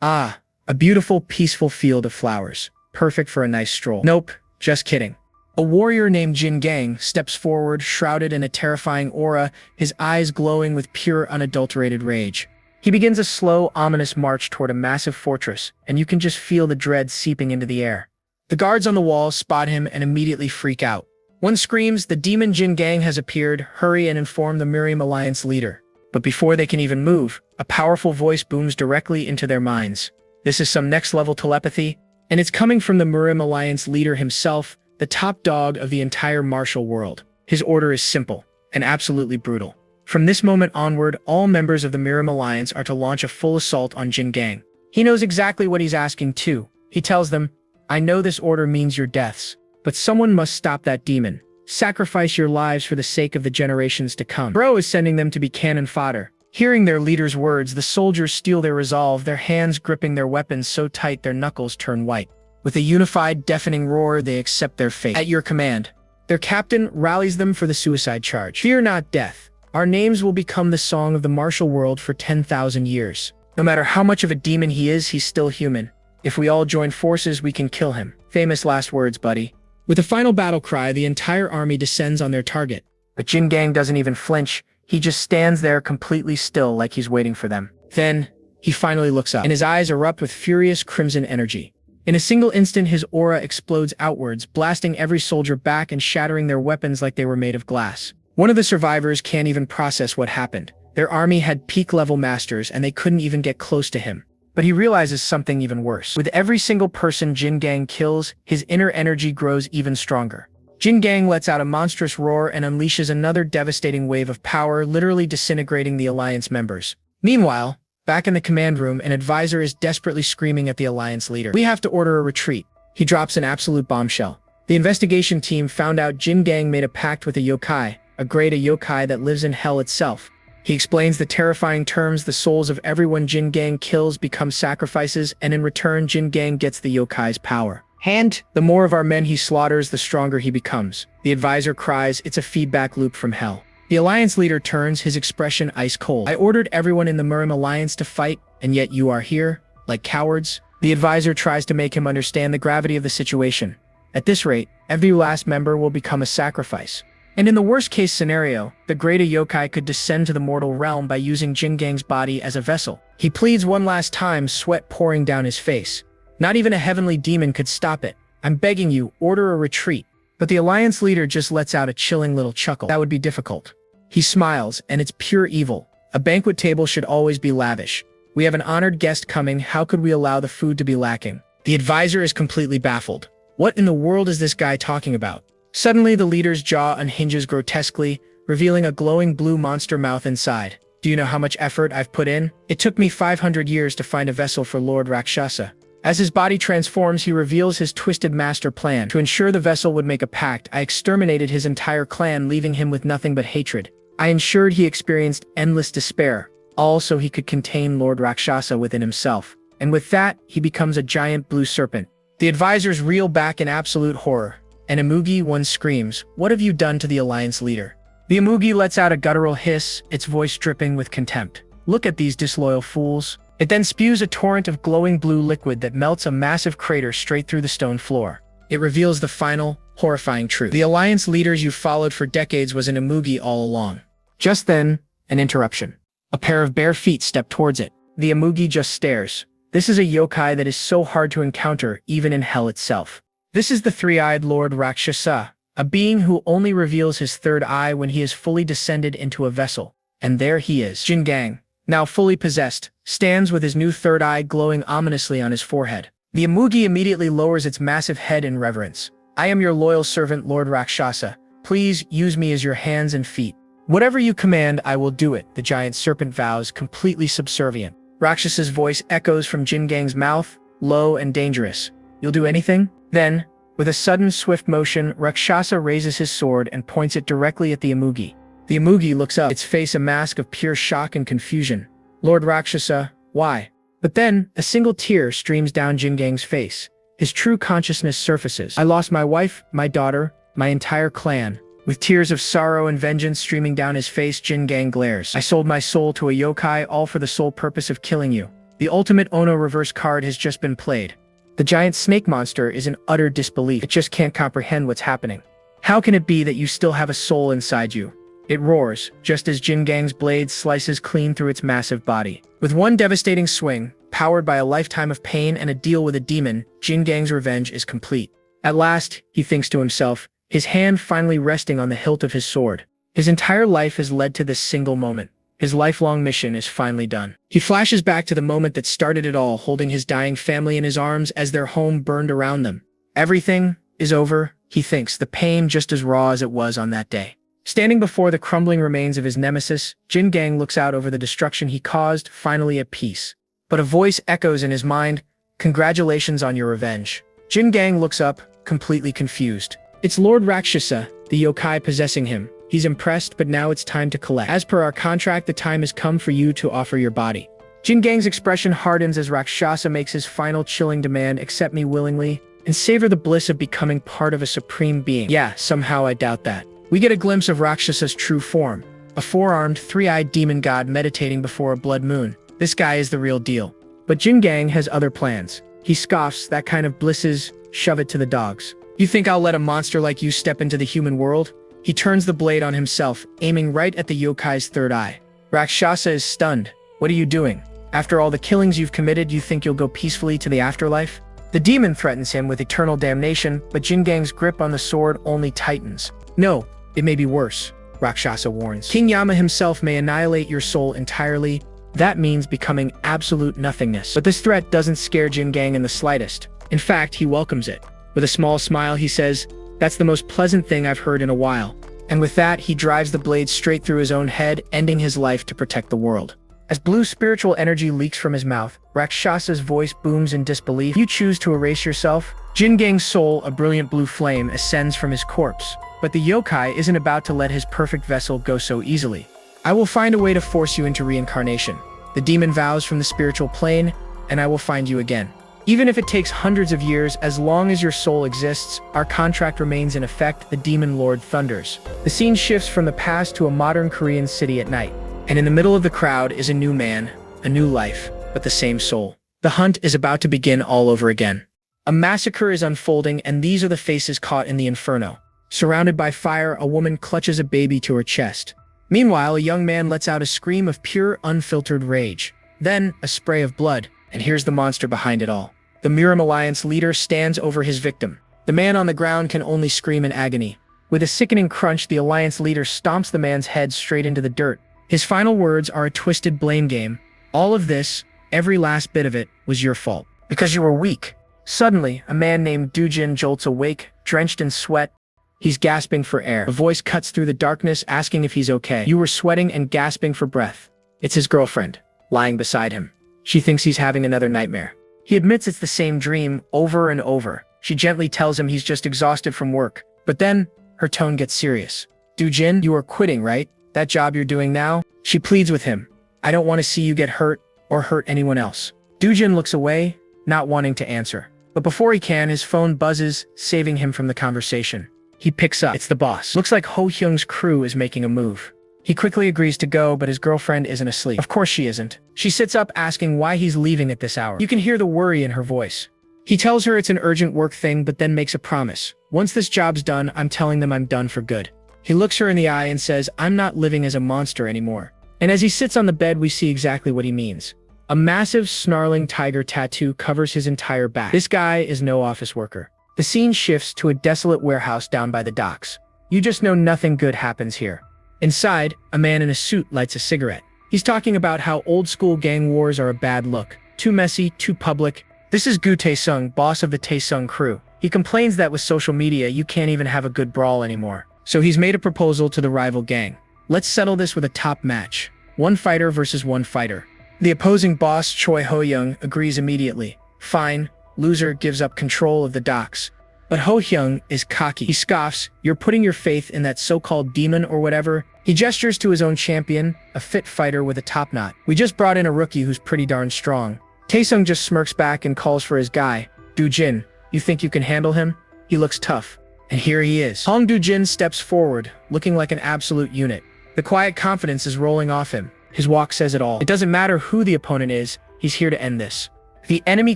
Ah, a beautiful, peaceful field of flowers. Perfect for a nice stroll. Nope, just kidding. A warrior named Jin Gang steps forward, shrouded in a terrifying aura, his eyes glowing with pure, unadulterated rage. He begins a slow, ominous march toward a massive fortress, and you can just feel the dread seeping into the air. The guards on the walls spot him and immediately freak out. One screams, "The demon Jin Gang has appeared, hurry and inform the Miriam Alliance leader." But before they can even move, a powerful voice booms directly into their minds. This is some next-level telepathy, and it's coming from the Miriam Alliance leader himself, the top dog of the entire martial world. His order is simple and absolutely brutal. From this moment onward, all members of the Miriam Alliance are to launch a full assault on Jin Gang. He knows exactly what he's asking too. He tells them, "I know this order means your deaths, but someone must stop that demon. Sacrifice your lives for the sake of the generations to come." Bro is sending them to be cannon fodder. Hearing their leader's words, the soldiers steel their resolve, their hands gripping their weapons so tight their knuckles turn white. With a unified, deafening roar, they accept their fate. At your command, their captain rallies them for the suicide charge. "Fear not death. Our names will become the song of the martial world for 10,000 years. No matter how much of a demon he is, he's still human. If we all join forces, we can kill him." Famous last words, buddy. With a final battle cry, the entire army descends on their target. But Jin Gang doesn't even flinch. He just stands there completely still like he's waiting for them. Then, he finally looks up, and his eyes erupt with furious crimson energy. In a single instant, his aura explodes outwards, blasting every soldier back and shattering their weapons like they were made of glass. One of the survivors can't even process what happened. Their army had peak-level masters, and they couldn't even get close to him. But he realizes something even worse. With every single person Jin Gang kills, his inner energy grows even stronger. Jin Gang lets out a monstrous roar and unleashes another devastating wave of power, literally disintegrating the Alliance members. Meanwhile, back in the command room, an advisor is desperately screaming at the Alliance leader. "We have to order a retreat." He drops an absolute bombshell. The investigation team found out Jin Gang made a pact with a yokai, a grade yokai that lives in hell itself. He explains the terrifying terms: the souls of everyone Jin Gang kills become sacrifices, and in return Jin Gang gets the yokai's power. The more of our men he slaughters, the stronger he becomes. The advisor cries, "It's a feedback loop from hell." The Alliance leader turns, his expression ice cold. "I ordered everyone in the Miriam Alliance to fight, and yet you are here, like cowards." The advisor tries to make him understand the gravity of the situation. At this rate, every last member will become a sacrifice. And in the worst-case scenario, the greater yokai could descend to the mortal realm by using Jin Gang's body as a vessel. He pleads one last time, sweat pouring down his face. Not even a heavenly demon could stop it. "I'm begging you, order a retreat." But the Alliance leader just lets out a chilling little chuckle. "That would be difficult." He smiles, and it's pure evil. A banquet table should always be lavish. We have an honored guest coming, how could we allow the food to be lacking? The advisor is completely baffled. What in the world is this guy talking about? Suddenly, the leader's jaw unhinges grotesquely, revealing a glowing blue monster mouth inside. "Do you know how much effort I've put in? It took me 500 years to find a vessel for Lord Rakshasa." As his body transforms, he reveals his twisted master plan. "To ensure the vessel would make a pact, I exterminated his entire clan, leaving him with nothing but hatred. I ensured he experienced endless despair, all so he could contain Lord Rakshasa within himself. And with that, he becomes a giant blue serpent." The advisors reel back in absolute horror. And Imugi, one screams, "What have you done to the Alliance leader?" The Imugi lets out a guttural hiss, its voice dripping with contempt. "Look at these disloyal fools." It then spews a torrent of glowing blue liquid that melts a massive crater straight through the stone floor. It reveals the final, horrifying truth. The Alliance leaders you followed for decades was an Imugi all along. Just then, an interruption. A pair of bare feet step towards it. The Imugi just stares. This is a yokai that is so hard to encounter, even in hell itself. This is the three-eyed Lord Rakshasa, a being who only reveals his third eye when he is fully descended into a vessel. And there he is. Jin Gang, now fully possessed, stands with his new third eye glowing ominously on his forehead. The Imugi immediately lowers its massive head in reverence. "I am your loyal servant, Lord Rakshasa. Please use me as your hands and feet. Whatever you command, I will do it," the giant serpent vows, completely subservient. Rakshasa's voice echoes from Jin Gang's mouth, low and dangerous. "You'll do anything?" Then, with a sudden, swift motion, Rakshasa raises his sword and points it directly at the Imugi. The Imugi looks up, its face a mask of pure shock and confusion. "Lord Rakshasa, why?" But then, a single tear streams down Jin Gang's face. His true consciousness surfaces. "I lost my wife, my daughter, my entire clan." With tears of sorrow and vengeance streaming down his face, Jin Gang glares. "I sold my soul to a yokai, all for the sole purpose of killing you. The ultimate Ono reverse card has just been played. The giant snake monster is in utter disbelief. It just can't comprehend what's happening. How can it be that you still have a soul inside you? It roars, just as Jin Gang's blade slices clean through its massive body. With one devastating swing, powered by a lifetime of pain and a deal with a demon, Jin Gang's revenge is complete. At last, he thinks to himself, his hand finally resting on the hilt of his sword. His entire life has led to this single moment. His lifelong mission is finally done. He flashes back to the moment that started it all, holding his dying family in his arms as their home burned around them. Everything is over, he thinks, the pain just as raw as it was on that day. Standing before the crumbling remains of his nemesis, Jin Gang looks out over the destruction he caused, finally at peace. But a voice echoes in his mind, "Congratulations on your revenge." Jin Gang looks up, completely confused. It's Lord Rakshasa, the yokai possessing him. He's impressed, but now it's time to collect. As per our contract, the time has come for you to offer your body. Jin Gang's expression hardens as Rakshasa makes his final chilling demand, "Accept me willingly, and savor the bliss of becoming part of a supreme being." Yeah, somehow I doubt that. We get a glimpse of Rakshasa's true form, a four-armed, three-eyed demon god meditating before a blood moon. This guy is the real deal. But Jin Gang has other plans. He scoffs, "That kind of blisses, shove it to the dogs. You think I'll let a monster like you step into the human world?" He turns the blade on himself, aiming right at the yokai's third eye. Rakshasa is stunned. "What are you doing? After all the killings you've committed, you think you'll go peacefully to the afterlife?" The demon threatens him with eternal damnation, but Jin Gang's grip on the sword only tightens. "No, it may be worse," Rakshasa warns. "King Yama himself may annihilate your soul entirely. That means becoming absolute nothingness." But this threat doesn't scare Jin Gang in the slightest. In fact, he welcomes it. With a small smile, he says, "That's the most pleasant thing I've heard in a while." And with that, he drives the blade straight through his own head, ending his life to protect the world. As blue spiritual energy leaks from his mouth, Rakshasa's voice booms in disbelief. "You choose to erase yourself?" Jin Gang's soul, a brilliant blue flame, ascends from his corpse. But the yokai isn't about to let his perfect vessel go so easily. "I will find a way to force you into reincarnation." The demon vows from the spiritual plane, "And I will find you again. Even if it takes hundreds of years, as long as your soul exists, our contract remains in effect," the demon lord thunders. The scene shifts from the past to a modern Korean city at night. And in the middle of the crowd is a new man, a new life, but the same soul. The hunt is about to begin all over again. A massacre is unfolding, and these are the faces caught in the inferno. Surrounded by fire, a woman clutches a baby to her chest. Meanwhile, a young man lets out a scream of pure, unfiltered rage. Then, a spray of blood, and here's the monster behind it all. The Miram Alliance leader stands over his victim. The man on the ground can only scream in agony. With a sickening crunch, the Alliance leader stomps the man's head straight into the dirt. His final words are a twisted blame game. "All of this, every last bit of it, was your fault. Because you were weak." Suddenly, a man named Dujin jolts awake, drenched in sweat. He's gasping for air. A voice cuts through the darkness, asking if he's okay. "You were sweating and gasping for breath." It's his girlfriend, lying beside him. She thinks he's having another nightmare. He admits it's the same dream, over and over. She gently tells him he's just exhausted from work. But then, her tone gets serious. "Dujin, you are quitting, right? That job you're doing now?" She pleads with him. "I don't want to see you get hurt, or hurt anyone else." Dujin looks away, not wanting to answer. But before he can, his phone buzzes, saving him from the conversation. He picks up. It's the boss. Looks like Ho Hyung's crew is making a move. He quickly agrees to go, but his girlfriend isn't asleep. Of course she isn't. She sits up asking why he's leaving at this hour. You can hear the worry in her voice. He tells her it's an urgent work thing, but then makes a promise. "Once this job's done, I'm telling them I'm done for good." He looks her in the eye and says, "I'm not living as a monster anymore." And as he sits on the bed, we see exactly what he means. A massive, snarling tiger tattoo covers his entire back. This guy is no office worker. The scene shifts to a desolate warehouse down by the docks. You just know nothing good happens here. Inside, a man in a suit lights a cigarette. He's talking about how old-school gang wars are a bad look. Too messy, too public. This is Gu Tae-sung, boss of the Tae-sung crew. He complains that with social media, you can't even have a good brawl anymore. So he's made a proposal to the rival gang. "Let's settle this with a top match. One fighter versus one fighter." The opposing boss, Choi Ho-young, agrees immediately. Fine. Loser gives up control of the docks. But Ho-hyung is cocky. He scoffs, "You're putting your faith in that so-called demon or whatever." He gestures to his own champion, a fit fighter with a top knot. "We just brought in a rookie who's pretty darn strong." Taesung just smirks back and calls for his guy. "Dujin, you think you can handle him? He looks tough." And here he is. Hong Dujin steps forward, looking like an absolute unit. The quiet confidence is rolling off him. His walk says it all. It doesn't matter who the opponent is, He's here to end this. The enemy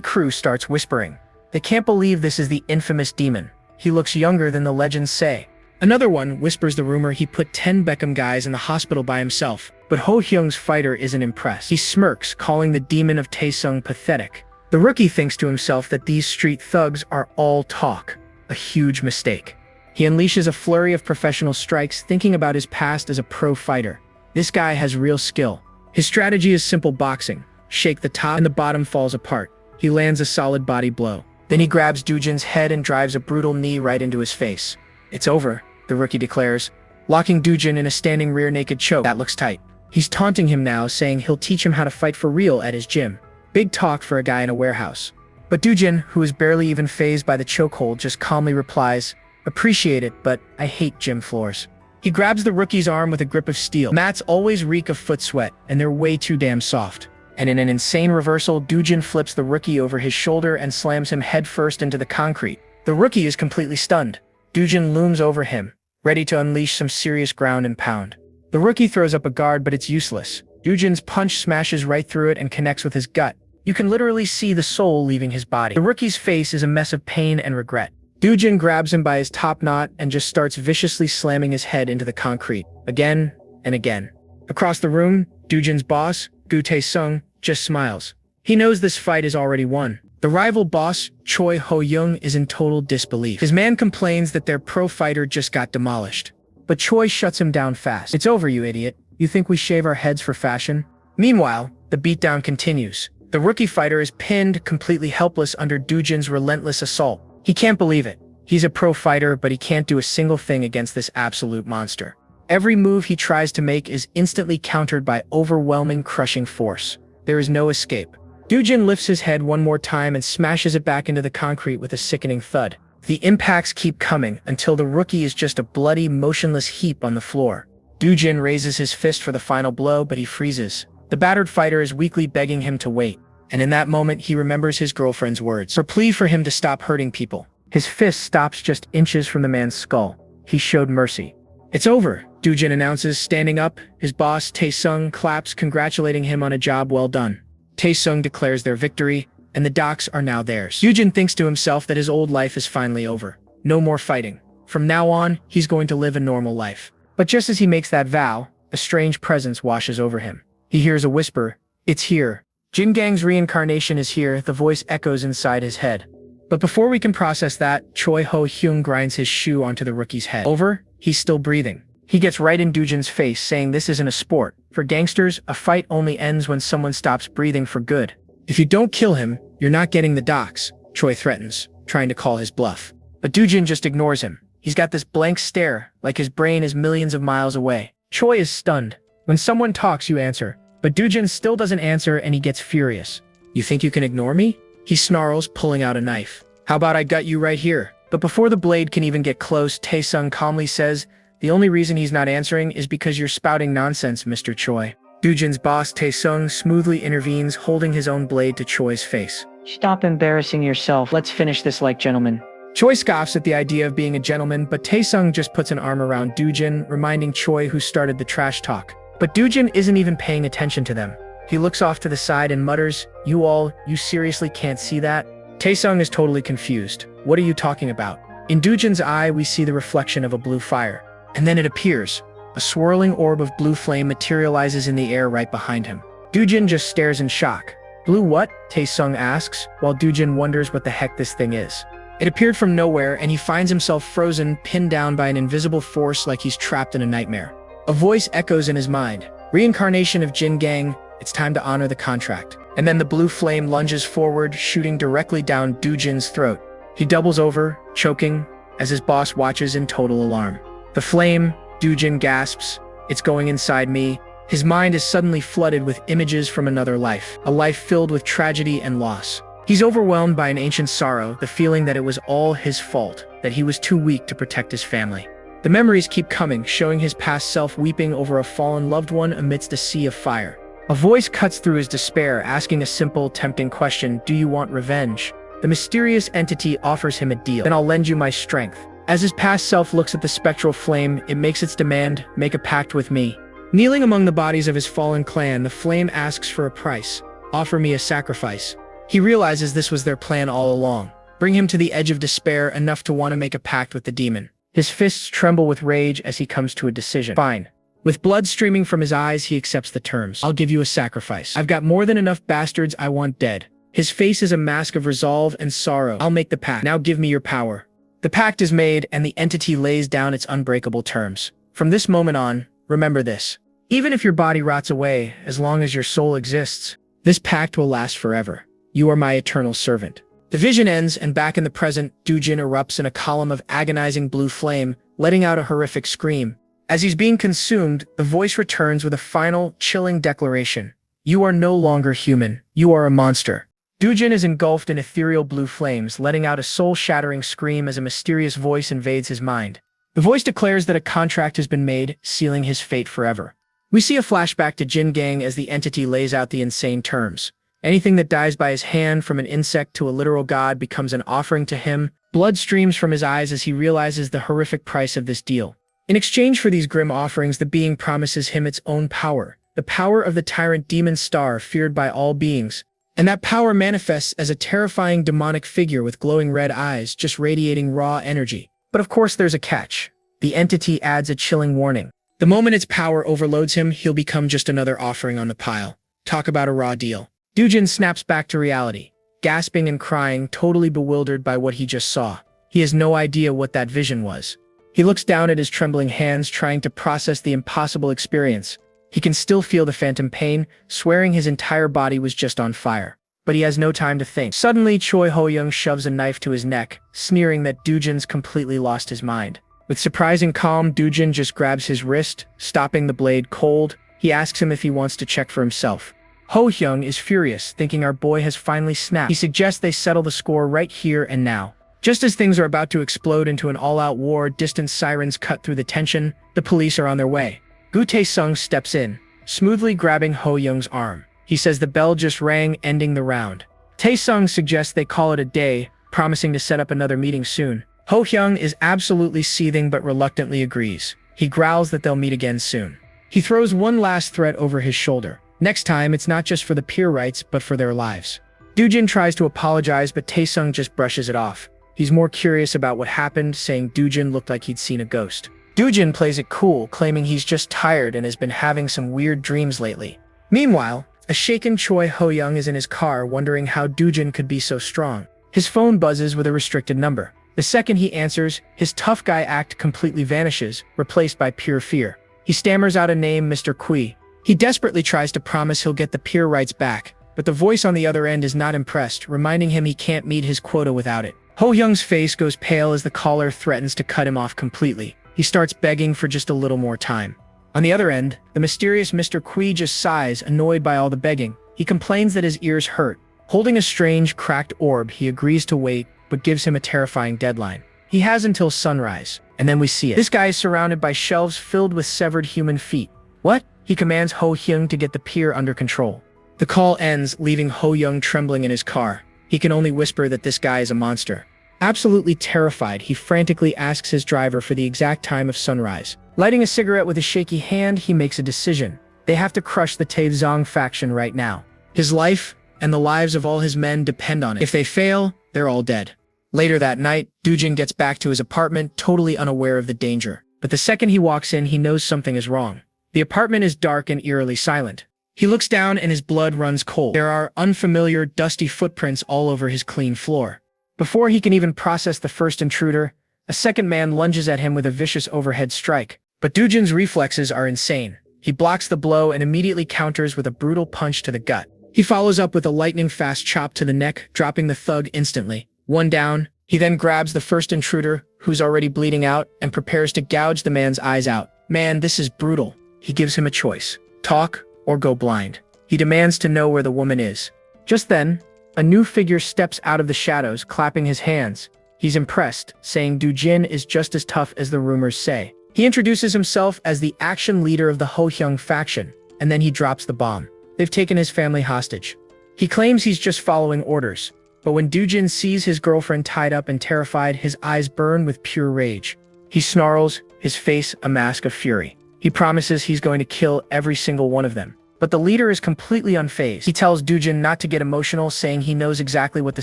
crew starts whispering. They can't believe this is the infamous demon. He looks younger than the legends say. Another one whispers the rumor he put 10 Beckham guys in the hospital by himself. But Ho Hyung's fighter isn't impressed. He smirks, calling the demon of Taesung pathetic. The rookie thinks to himself that these street thugs are all talk. A huge mistake. He unleashes a flurry of professional strikes, thinking about his past as a pro fighter. This guy has real skill. His strategy is simple boxing. Shake the top and the bottom falls apart. He lands a solid body blow. Then he grabs Dujin's head and drives a brutal knee right into his face. It's over, the rookie declares, locking Dujin in a standing rear naked choke. That looks tight. He's taunting him now, saying he'll teach him how to fight for real at his gym. Big talk for a guy in a warehouse. But Dujin, who is barely even fazed by the chokehold, just calmly replies, "Appreciate it, but I hate gym floors." He grabs the rookie's arm with a grip of steel. Mats always reek of foot sweat, and they're way too damn soft. And in an insane reversal, Dujin flips the rookie over his shoulder and slams him headfirst into the concrete. The rookie is completely stunned. Dujin looms over him, ready to unleash some serious ground and pound. The rookie throws up a guard, but it's useless. Dujin's punch smashes right through it and connects with his gut. You can literally see the soul leaving his body. The rookie's face is a mess of pain and regret. Dujin grabs him by his top knot and just starts viciously slamming his head into the concrete, again and again. Across the room, Dujin's boss, Gu Tae-sung, just smiles. He knows this fight is already won. The rival boss, Choi Ho-young, is in total disbelief. His man complains that their pro fighter just got demolished. But Choi shuts him down fast. "It's over, you idiot. You think we shave our heads for fashion?" Meanwhile, the beatdown continues. The rookie fighter is pinned, completely helpless under Dujin's relentless assault. He can't believe it. He's a pro fighter, but he can't do a single thing against this absolute monster. Every move he tries to make is instantly countered by overwhelming, crushing force. There is no escape. Dujin lifts his head one more time and smashes it back into the concrete with a sickening thud. The impacts keep coming until the rookie is just a bloody, motionless heap on the floor. Dujin raises his fist for the final blow, but he freezes. The battered fighter is weakly begging him to wait. And in that moment, he remembers his girlfriend's words. Her plea for him to stop hurting people. His fist stops just inches from the man's skull. He showed mercy. "It's over," Dujin announces, standing up. His boss, Tae-sung, claps, congratulating him on a job well done. Tae-sung declares their victory, and the docks are now theirs. Dujin thinks to himself that his old life is finally over. No more fighting. From now on, he's going to live a normal life. But just as he makes that vow, a strange presence washes over him. He hears a whisper, "It's here." Jin Gang's reincarnation is here, the voice echoes inside his head. But before we can process that, Choi Ho-hyung grinds his shoe onto the rookie's head. Over, he's still breathing. He gets right in Dujin's face, saying this isn't a sport. For gangsters, a fight only ends when someone stops breathing for good. "If you don't kill him, you're not getting the docks," Choi threatens, trying to call his bluff. But Dujin just ignores him. He's got this blank stare, like his brain is millions of miles away. Choi is stunned. When someone talks, you answer. But Dujin still doesn't answer, and he gets furious. "You think you can ignore me?" He snarls, pulling out a knife. "How about I gut you right here?" But before the blade can even get close, Tae-sung calmly says, "The only reason he's not answering is because you're spouting nonsense, Mr. Choi." Dujin's boss, Tae-sung, smoothly intervenes, holding his own blade to Choi's face. "Stop embarrassing yourself. Let's finish this like gentlemen." Choi scoffs at the idea of being a gentleman, but Tae-sung just puts an arm around Dujin, reminding Choi who started the trash talk. But Dujin isn't even paying attention to them. He looks off to the side and mutters, you seriously can't see that?" Tae-sung is totally confused. "What are you talking about?" In Dujin's eye, we see the reflection of a blue fire. And then it appears. A swirling orb of blue flame materializes in the air right behind him. Dujin just stares in shock. "Blue what?" Tae-sung asks, while Dujin wonders what the heck this thing is. It appeared from nowhere, and he finds himself frozen, pinned down by an invisible force like he's trapped in a nightmare. A voice echoes in his mind. "Reincarnation of Jin Gang, it's time to honor the contract." And then the blue flame lunges forward, shooting directly down Dujin's throat. He doubles over, choking, as his boss watches in total alarm. "The flame," Dujin gasps, "it's going inside me." His mind is suddenly flooded with images from another life, a life filled with tragedy and loss. He's overwhelmed by an ancient sorrow, the feeling that it was all his fault, that he was too weak to protect his family. The memories keep coming, showing his past self weeping over a fallen loved one amidst a sea of fire. A voice cuts through his despair, asking a simple, tempting question, "Do you want revenge?" The mysterious entity offers him a deal. "Then I'll lend you my strength." As his past self looks at the spectral flame, it makes its demand, "Make a pact with me." Kneeling among the bodies of his fallen clan, the flame asks for a price. Offer me a sacrifice. He realizes this was their plan all along. Bring him to the edge of despair enough to want to make a pact with the demon. His fists tremble with rage as he comes to a decision. Fine. With blood streaming from his eyes, he accepts the terms. I'll give you a sacrifice. I've got more than enough bastards I want dead. His face is a mask of resolve and sorrow. I'll make the pact. Now give me your power. The pact is made, and the entity lays down its unbreakable terms. From this moment on, remember this. Even if your body rots away, as long as your soul exists, this pact will last forever. You are my eternal servant. The vision ends, and back in the present, Dujin erupts in a column of agonizing blue flame, letting out a horrific scream. As he's being consumed, the voice returns with a final, chilling declaration. You are no longer human. You are a monster. Dujin is engulfed in ethereal blue flames, letting out a soul-shattering scream as a mysterious voice invades his mind. The voice declares that a contract has been made, sealing his fate forever. We see a flashback to Jin Gang as the entity lays out the insane terms. Anything that dies by his hand, from an insect to a literal god, becomes an offering to him. Blood streams from his eyes as he realizes the horrific price of this deal. In exchange for these grim offerings, the being promises him its own power, the power of the tyrant demon star feared by all beings. And that power manifests as a terrifying demonic figure with glowing red eyes, just radiating raw energy. But of course there's a catch. The entity adds a chilling warning. The moment its power overloads him, he'll become just another offering on the pile. Talk about a raw deal. Dujin snaps back to reality, gasping and crying, totally bewildered by what he just saw. He has no idea what that vision was. He looks down at his trembling hands, trying to process the impossible experience. He can still feel the phantom pain, swearing his entire body was just on fire. But he has no time to think. Suddenly, Choi Ho-young shoves a knife to his neck, sneering that Dujin's completely lost his mind. With surprising calm, Dujin just grabs his wrist, stopping the blade cold. He asks him if he wants to check for himself. Ho-young is furious, thinking our boy has finally snapped. He suggests they settle the score right here and now. Just as things are about to explode into an all-out war, distant sirens cut through the tension. The police are on their way. Gu Tae-sung steps in, smoothly grabbing Ho-young's arm. He says the bell just rang, ending the round. Tae-sung suggests they call it a day, promising to set up another meeting soon. Ho-young is absolutely seething but reluctantly agrees. He growls that they'll meet again soon. He throws one last threat over his shoulder. Next time, it's not just for the peer rights, but for their lives. Dujin tries to apologize, but Tae-sung just brushes it off. He's more curious about what happened, saying Dujin looked like he'd seen a ghost. Dujin plays it cool, claiming he's just tired and has been having some weird dreams lately. Meanwhile, a shaken Choi Ho-young is in his car, wondering how Dujin could be so strong. His phone buzzes with a restricted number. The second he answers, his tough guy act completely vanishes, replaced by pure fear. He stammers out a name, Mr. Kui. He desperately tries to promise he'll get the peer rights back, but the voice on the other end is not impressed, reminding him he can't meet his quota without it. Ho-young's face goes pale as the caller threatens to cut him off completely. He starts begging for just a little more time. On the other end, the mysterious Mr. Kui just sighs, annoyed by all the begging. He complains that his ears hurt. Holding a strange, cracked orb, he agrees to wait, but gives him a terrifying deadline. He has until sunrise, and then we see it. This guy is surrounded by shelves filled with severed human feet. What? He commands Ho-young to get the pier under control. The call ends, leaving Ho-young trembling in his car. He can only whisper that this guy is a monster. Absolutely terrified, he frantically asks his driver for the exact time of sunrise. Lighting a cigarette with a shaky hand, he makes a decision. They have to crush the Tae-zong faction right now. His life and the lives of all his men depend on it. If they fail, they're all dead. Later that night, Dujin gets back to his apartment, totally unaware of the danger. But the second he walks in, he knows something is wrong. The apartment is dark and eerily silent. He looks down and his blood runs cold. There are unfamiliar, dusty footprints all over his clean floor. Before he can even process the first intruder, a second man lunges at him with a vicious overhead strike. But Dujin's reflexes are insane. He blocks the blow and immediately counters with a brutal punch to the gut. He follows up with a lightning-fast chop to the neck, dropping the thug instantly. One down. He then grabs the first intruder, who's already bleeding out, and prepares to gouge the man's eyes out. Man, this is brutal. He gives him a choice. Talk or go blind. He demands to know where the woman is. Just then, a new figure steps out of the shadows, clapping his hands. He's impressed, saying Dujin is just as tough as the rumors say. He introduces himself as the action leader of the Ho-young faction, and then he drops the bomb. They've taken his family hostage. He claims he's just following orders, but when Dujin sees his girlfriend tied up and terrified, his eyes burn with pure rage. He snarls, his face a mask of fury. He promises he's going to kill every single one of them. But the leader is completely unfazed. He tells Dujin not to get emotional, saying he knows exactly what the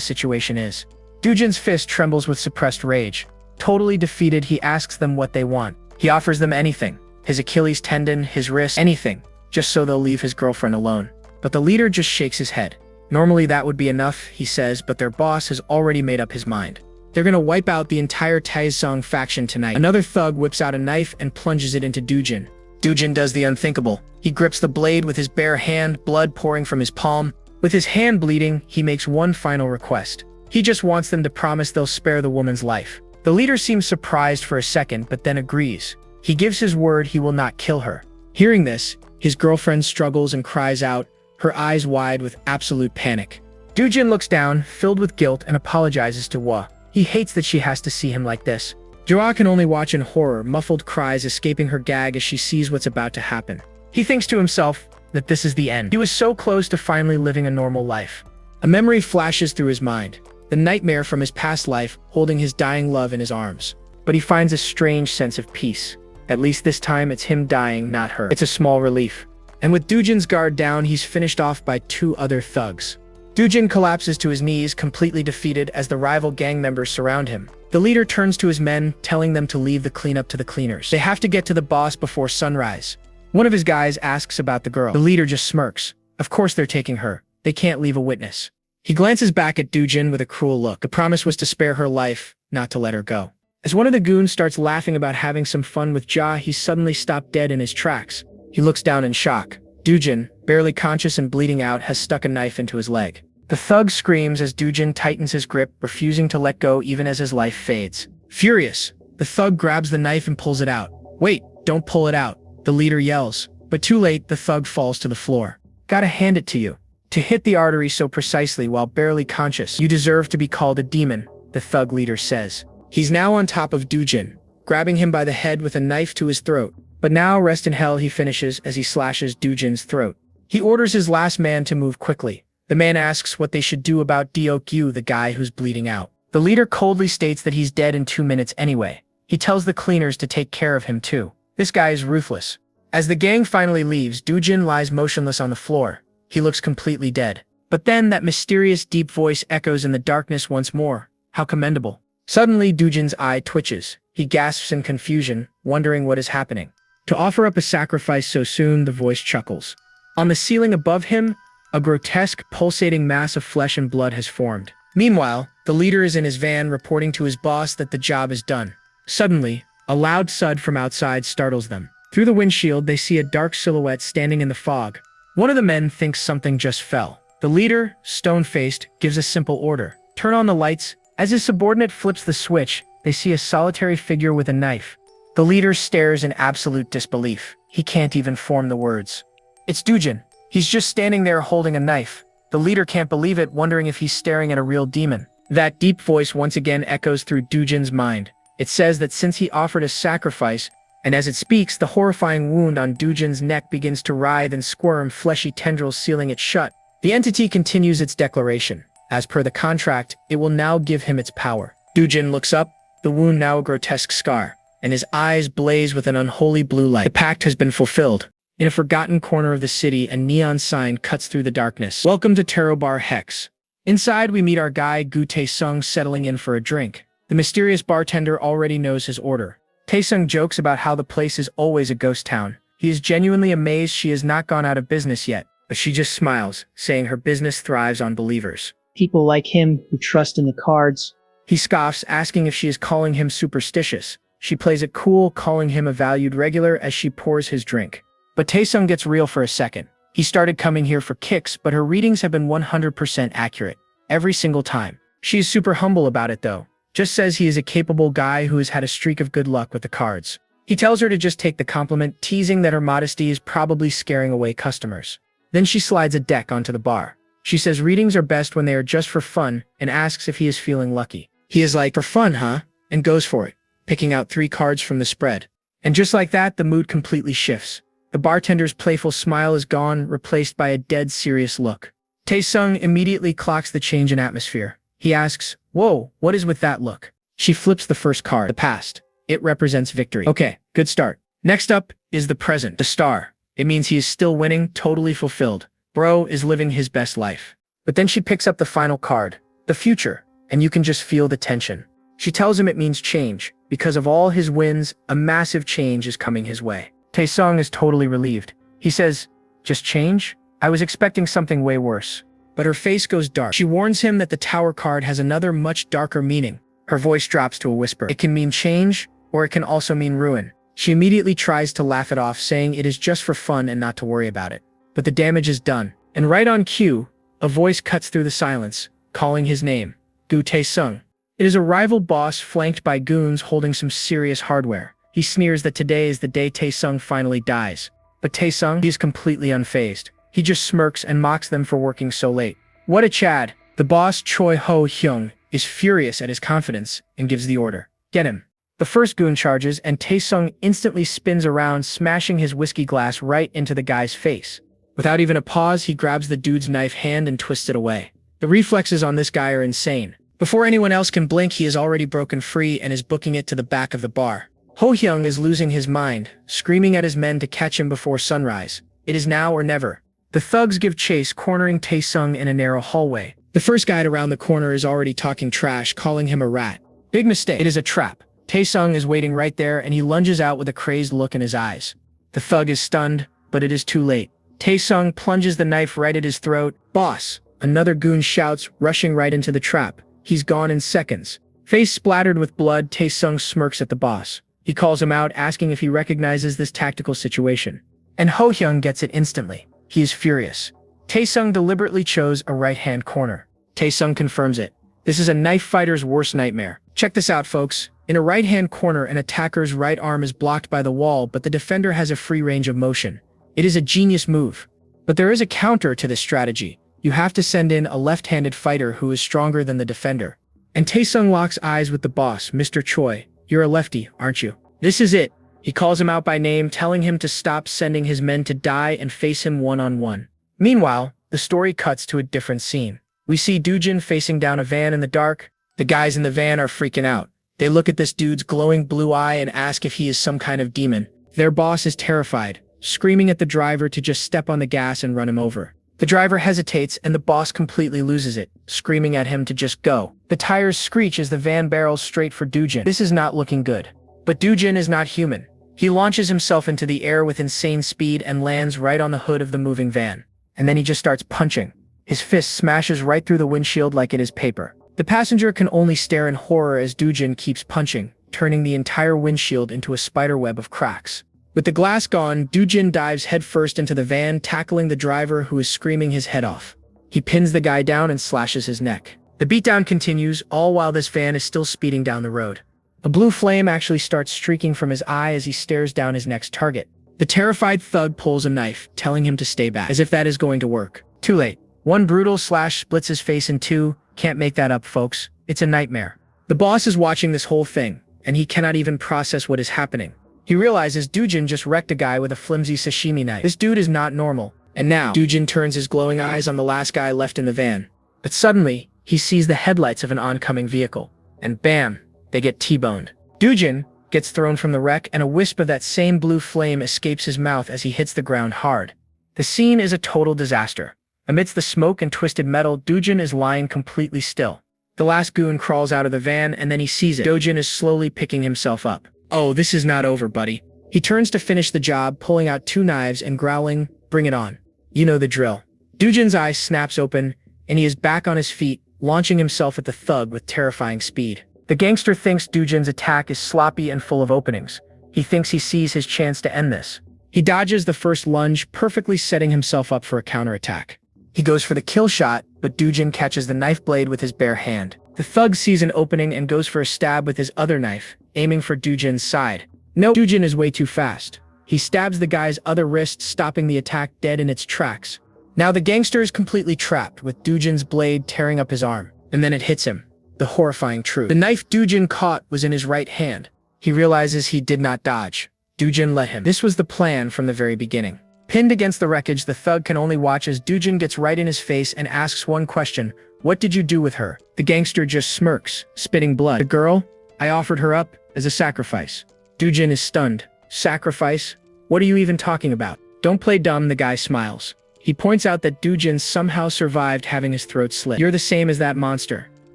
situation is. Dujin's fist trembles with suppressed rage. Totally defeated, he asks them what they want. He offers them anything. His Achilles tendon, his wrist, anything, just so they'll leave his girlfriend alone. But the leader just shakes his head. Normally that would be enough, he says, but their boss has already made up his mind. They're gonna wipe out the entire Taesung faction tonight. Another thug whips out a knife and plunges it into Dujin. Dujin does the unthinkable. He grips the blade with his bare hand, blood pouring from his palm. With his hand bleeding, he makes one final request. He just wants them to promise they'll spare the woman's life. The leader seems surprised for a second, but then agrees. He gives his word he will not kill her. Hearing this, his girlfriend struggles and cries out, her eyes wide with absolute panic. Dujin looks down, filled with guilt, and apologizes to Hwa. He hates that she has to see him like this. Joa can only watch in horror, muffled cries escaping her gag as she sees what's about to happen. He thinks to himself that this is the end. He was so close to finally living a normal life. A memory flashes through his mind, the nightmare from his past life, holding his dying love in his arms. But he finds a strange sense of peace. At least this time it's him dying, not her. It's a small relief. And with Dujin's guard down, he's finished off by 2 other thugs. Dujin collapses to his knees, completely defeated as the rival gang members surround him. The leader turns to his men, telling them to leave the cleanup to the cleaners. They have to get to the boss before sunrise. One of his guys asks about the girl. The leader just smirks. Of course they're taking her. They can't leave a witness. He glances back at Dujin with a cruel look. The promise was to spare her life, not to let her go. As one of the goons starts laughing about having some fun with Ja, he's suddenly stopped dead in his tracks. He looks down in shock. Dujin, barely conscious and bleeding out, has stuck a knife into his leg. The thug screams as Dujin tightens his grip, refusing to let go even as his life fades. Furious, the thug grabs the knife and pulls it out. Wait, don't pull it out, the leader yells. But too late, the thug falls to the floor. Gotta hand it to you. To hit the artery so precisely while barely conscious, you deserve to be called a demon, the thug leader says. He's now on top of Dujin, grabbing him by the head with a knife to his throat. But now, rest in hell, he finishes as he slashes Dujin's throat. He orders his last man to move quickly. The man asks what they should do about Deokyu, the guy who's bleeding out. The leader coldly states that he's dead in 2 minutes anyway. He tells the cleaners to take care of him too. This guy is ruthless. As the gang finally leaves, Dujin lies motionless on the floor. He looks completely dead. But then that mysterious deep voice echoes in the darkness once more. How commendable. Suddenly, Dujin's eye twitches. He gasps in confusion, wondering what is happening. To offer up a sacrifice so soon, the voice chuckles. On the ceiling above him, a grotesque, pulsating mass of flesh and blood has formed. Meanwhile, the leader is in his van reporting to his boss that the job is done. Suddenly, a loud thud from outside startles them. Through the windshield, they see a dark silhouette standing in the fog. One of the men thinks something just fell. The leader, stone-faced, gives a simple order. Turn on the lights. As his subordinate flips the switch, they see a solitary figure with a knife. The leader stares in absolute disbelief. He can't even form the words. It's Dujin. He's just standing there holding a knife. The leader can't believe it, wondering if he's staring at a real demon. That deep voice once again echoes through Dujin's mind. It says that since he offered a sacrifice, and as it speaks, the horrifying wound on Dujin's neck begins to writhe and squirm, fleshy tendrils sealing it shut. The entity continues its declaration. As per the contract, it will now give him its power. Dujin looks up, the wound now a grotesque scar, and his eyes blaze with an unholy blue light. The pact has been fulfilled. In a forgotten corner of the city, a neon sign cuts through the darkness. Welcome to Taro Bar Hex. Inside, we meet our guy, Gu Taesung, settling in for a drink. The mysterious bartender already knows his order. Taesung jokes about how the place is always a ghost town. He is genuinely amazed she has not gone out of business yet, but she just smiles, saying her business thrives on believers. People like him who trust in the cards. He scoffs, asking if she is calling him superstitious. She plays it cool, calling him a valued regular as she pours his drink. But Taesung gets real for a second. He started coming here for kicks, but her readings have been 100% accurate. Every single time. She is super humble about it though. Just says he is a capable guy who has had a streak of good luck with the cards. He tells her to just take the compliment, teasing that her modesty is probably scaring away customers. Then she slides a deck onto the bar. She says readings are best when they are just for fun and asks if he is feeling lucky. He is like, for fun, huh? And goes for it, picking out 3 cards from the spread. And just like that, the mood completely shifts. The bartender's playful smile is gone, replaced by a dead serious look. Taesung immediately clocks the change in atmosphere. He asks, whoa, what is with that look? She flips the first card, the past. It represents victory. Okay, good start. Next up is the present, the star. It means he is still winning, totally fulfilled. Bro is living his best life. But then she picks up the final card, the future, and you can just feel the tension. She tells him it means change. Because of all his wins, a massive change is coming his way. Taesung is totally relieved. He says, "Just change? I was expecting something way worse." But her face goes dark. She warns him that the Tower card has another much darker meaning. Her voice drops to a whisper. It can mean change, or it can also mean ruin. She immediately tries to laugh it off, saying it is just for fun and not to worry about it. But the damage is done. And right on cue, a voice cuts through the silence, calling his name, Gu Taesung. It is a rival boss flanked by goons holding some serious hardware. He sneers that today is the day Taesung finally dies. But Taesung, he is completely unfazed. He just smirks and mocks them for working so late. What a Chad! The boss, Choi Ho Hyung, is furious at his confidence and gives the order. Get him. The first goon charges and Taesung instantly spins around, smashing his whiskey glass right into the guy's face. Without even a pause, he grabs the dude's knife hand and twists it away. The reflexes on this guy are insane. Before anyone else can blink, he is already broken free and is booking it to the back of the bar. Ho Hyung is losing his mind, screaming at his men to catch him before sunrise. It is now or never. The thugs give chase, cornering Taesung in a narrow hallway. The first guy around the corner is already talking trash, calling him a rat. Big mistake. It is a trap. Taesung is waiting right there and he lunges out with a crazed look in his eyes. The thug is stunned, but it is too late. Taesung plunges the knife right at his throat. Boss! Another goon shouts, rushing right into the trap. He's gone in seconds. Face splattered with blood, Taesung smirks at the boss. He calls him out, asking if he recognizes this tactical situation. And Ho Hyung gets it instantly. He is furious. Taesung deliberately chose a right-hand corner. Taesung confirms it. This is a knife fighter's worst nightmare. Check this out, folks. In a right-hand corner, an attacker's right arm is blocked by the wall, but the defender has a free range of motion. It is a genius move. But there is a counter to this strategy. You have to send in a left-handed fighter who is stronger than the defender. And Taesung locks eyes with the boss, Mr. Choi. You're a lefty, aren't you? This is it. He calls him out by name, telling him to stop sending his men to die and face him one-on-one. Meanwhile, the story cuts to a different scene. We see Dujin facing down a van in the dark. The guys in the van are freaking out. They look at this dude's glowing blue eye and ask if he is some kind of demon. Their boss is terrified, screaming at the driver to just step on the gas and run him over. The driver hesitates and the boss completely loses it, screaming at him to just go. The tires screech as the van barrels straight for Dujin. This is not looking good. But Dujin is not human. He launches himself into the air with insane speed and lands right on the hood of the moving van. And then he just starts punching. His fist smashes right through the windshield like it is paper. The passenger can only stare in horror as Dujin keeps punching, turning the entire windshield into a spiderweb of cracks. With the glass gone, Dujin dives headfirst into the van, tackling the driver who is screaming his head off. He pins the guy down and slashes his neck. The beatdown continues, all while this van is still speeding down the road. A blue flame actually starts streaking from his eye as he stares down his next target. The terrified thug pulls a knife, telling him to stay back, as if that is going to work. Too late. One brutal slash splits his face in two. Can't make that up, folks. It's a nightmare. The boss is watching this whole thing, and he cannot even process what is happening. He realizes Dujin just wrecked a guy with a flimsy sashimi knife. This dude is not normal. And now, Dujin turns his glowing eyes on the last guy left in the van. But suddenly, he sees the headlights of an oncoming vehicle. And bam, they get T-boned. Dujin gets thrown from the wreck, and a wisp of that same blue flame escapes his mouth as he hits the ground hard. The scene is a total disaster. Amidst the smoke and twisted metal, Dujin is lying completely still. The last goon crawls out of the van, and then he sees it. Dujin is slowly picking himself up. Oh, this is not over, buddy. He turns to finish the job, pulling out two knives and growling, "Bring it on." You know the drill. Dujin's eye snaps open, and he is back on his feet, launching himself at the thug with terrifying speed. The gangster thinks Dujin's attack is sloppy and full of openings. He thinks he sees his chance to end this. He dodges the first lunge, perfectly setting himself up for a counterattack. He goes for the kill shot, but Dujin catches the knife blade with his bare hand. The thug sees an opening and goes for a stab with his other knife, aiming for Dujin's side. No, Dujin is way too fast. He stabs the guy's other wrist, stopping the attack dead in its tracks. Now the gangster is completely trapped, with Dujin's blade tearing up his arm. And then it hits him. The horrifying truth. The knife Dujin caught was in his right hand. He realizes he did not dodge. Dujin let him. This was the plan from the very beginning. Pinned against the wreckage, the thug can only watch as Dujin gets right in his face and asks one question: "What did you do with her?" The gangster just smirks, spitting blood. "The girl? I offered her up as a sacrifice." Dujin is stunned. "Sacrifice? What are you even talking about?" Don't play dumb, the guy smiles. He points out that Dujin somehow survived having his throat slit. You're the same as that monster.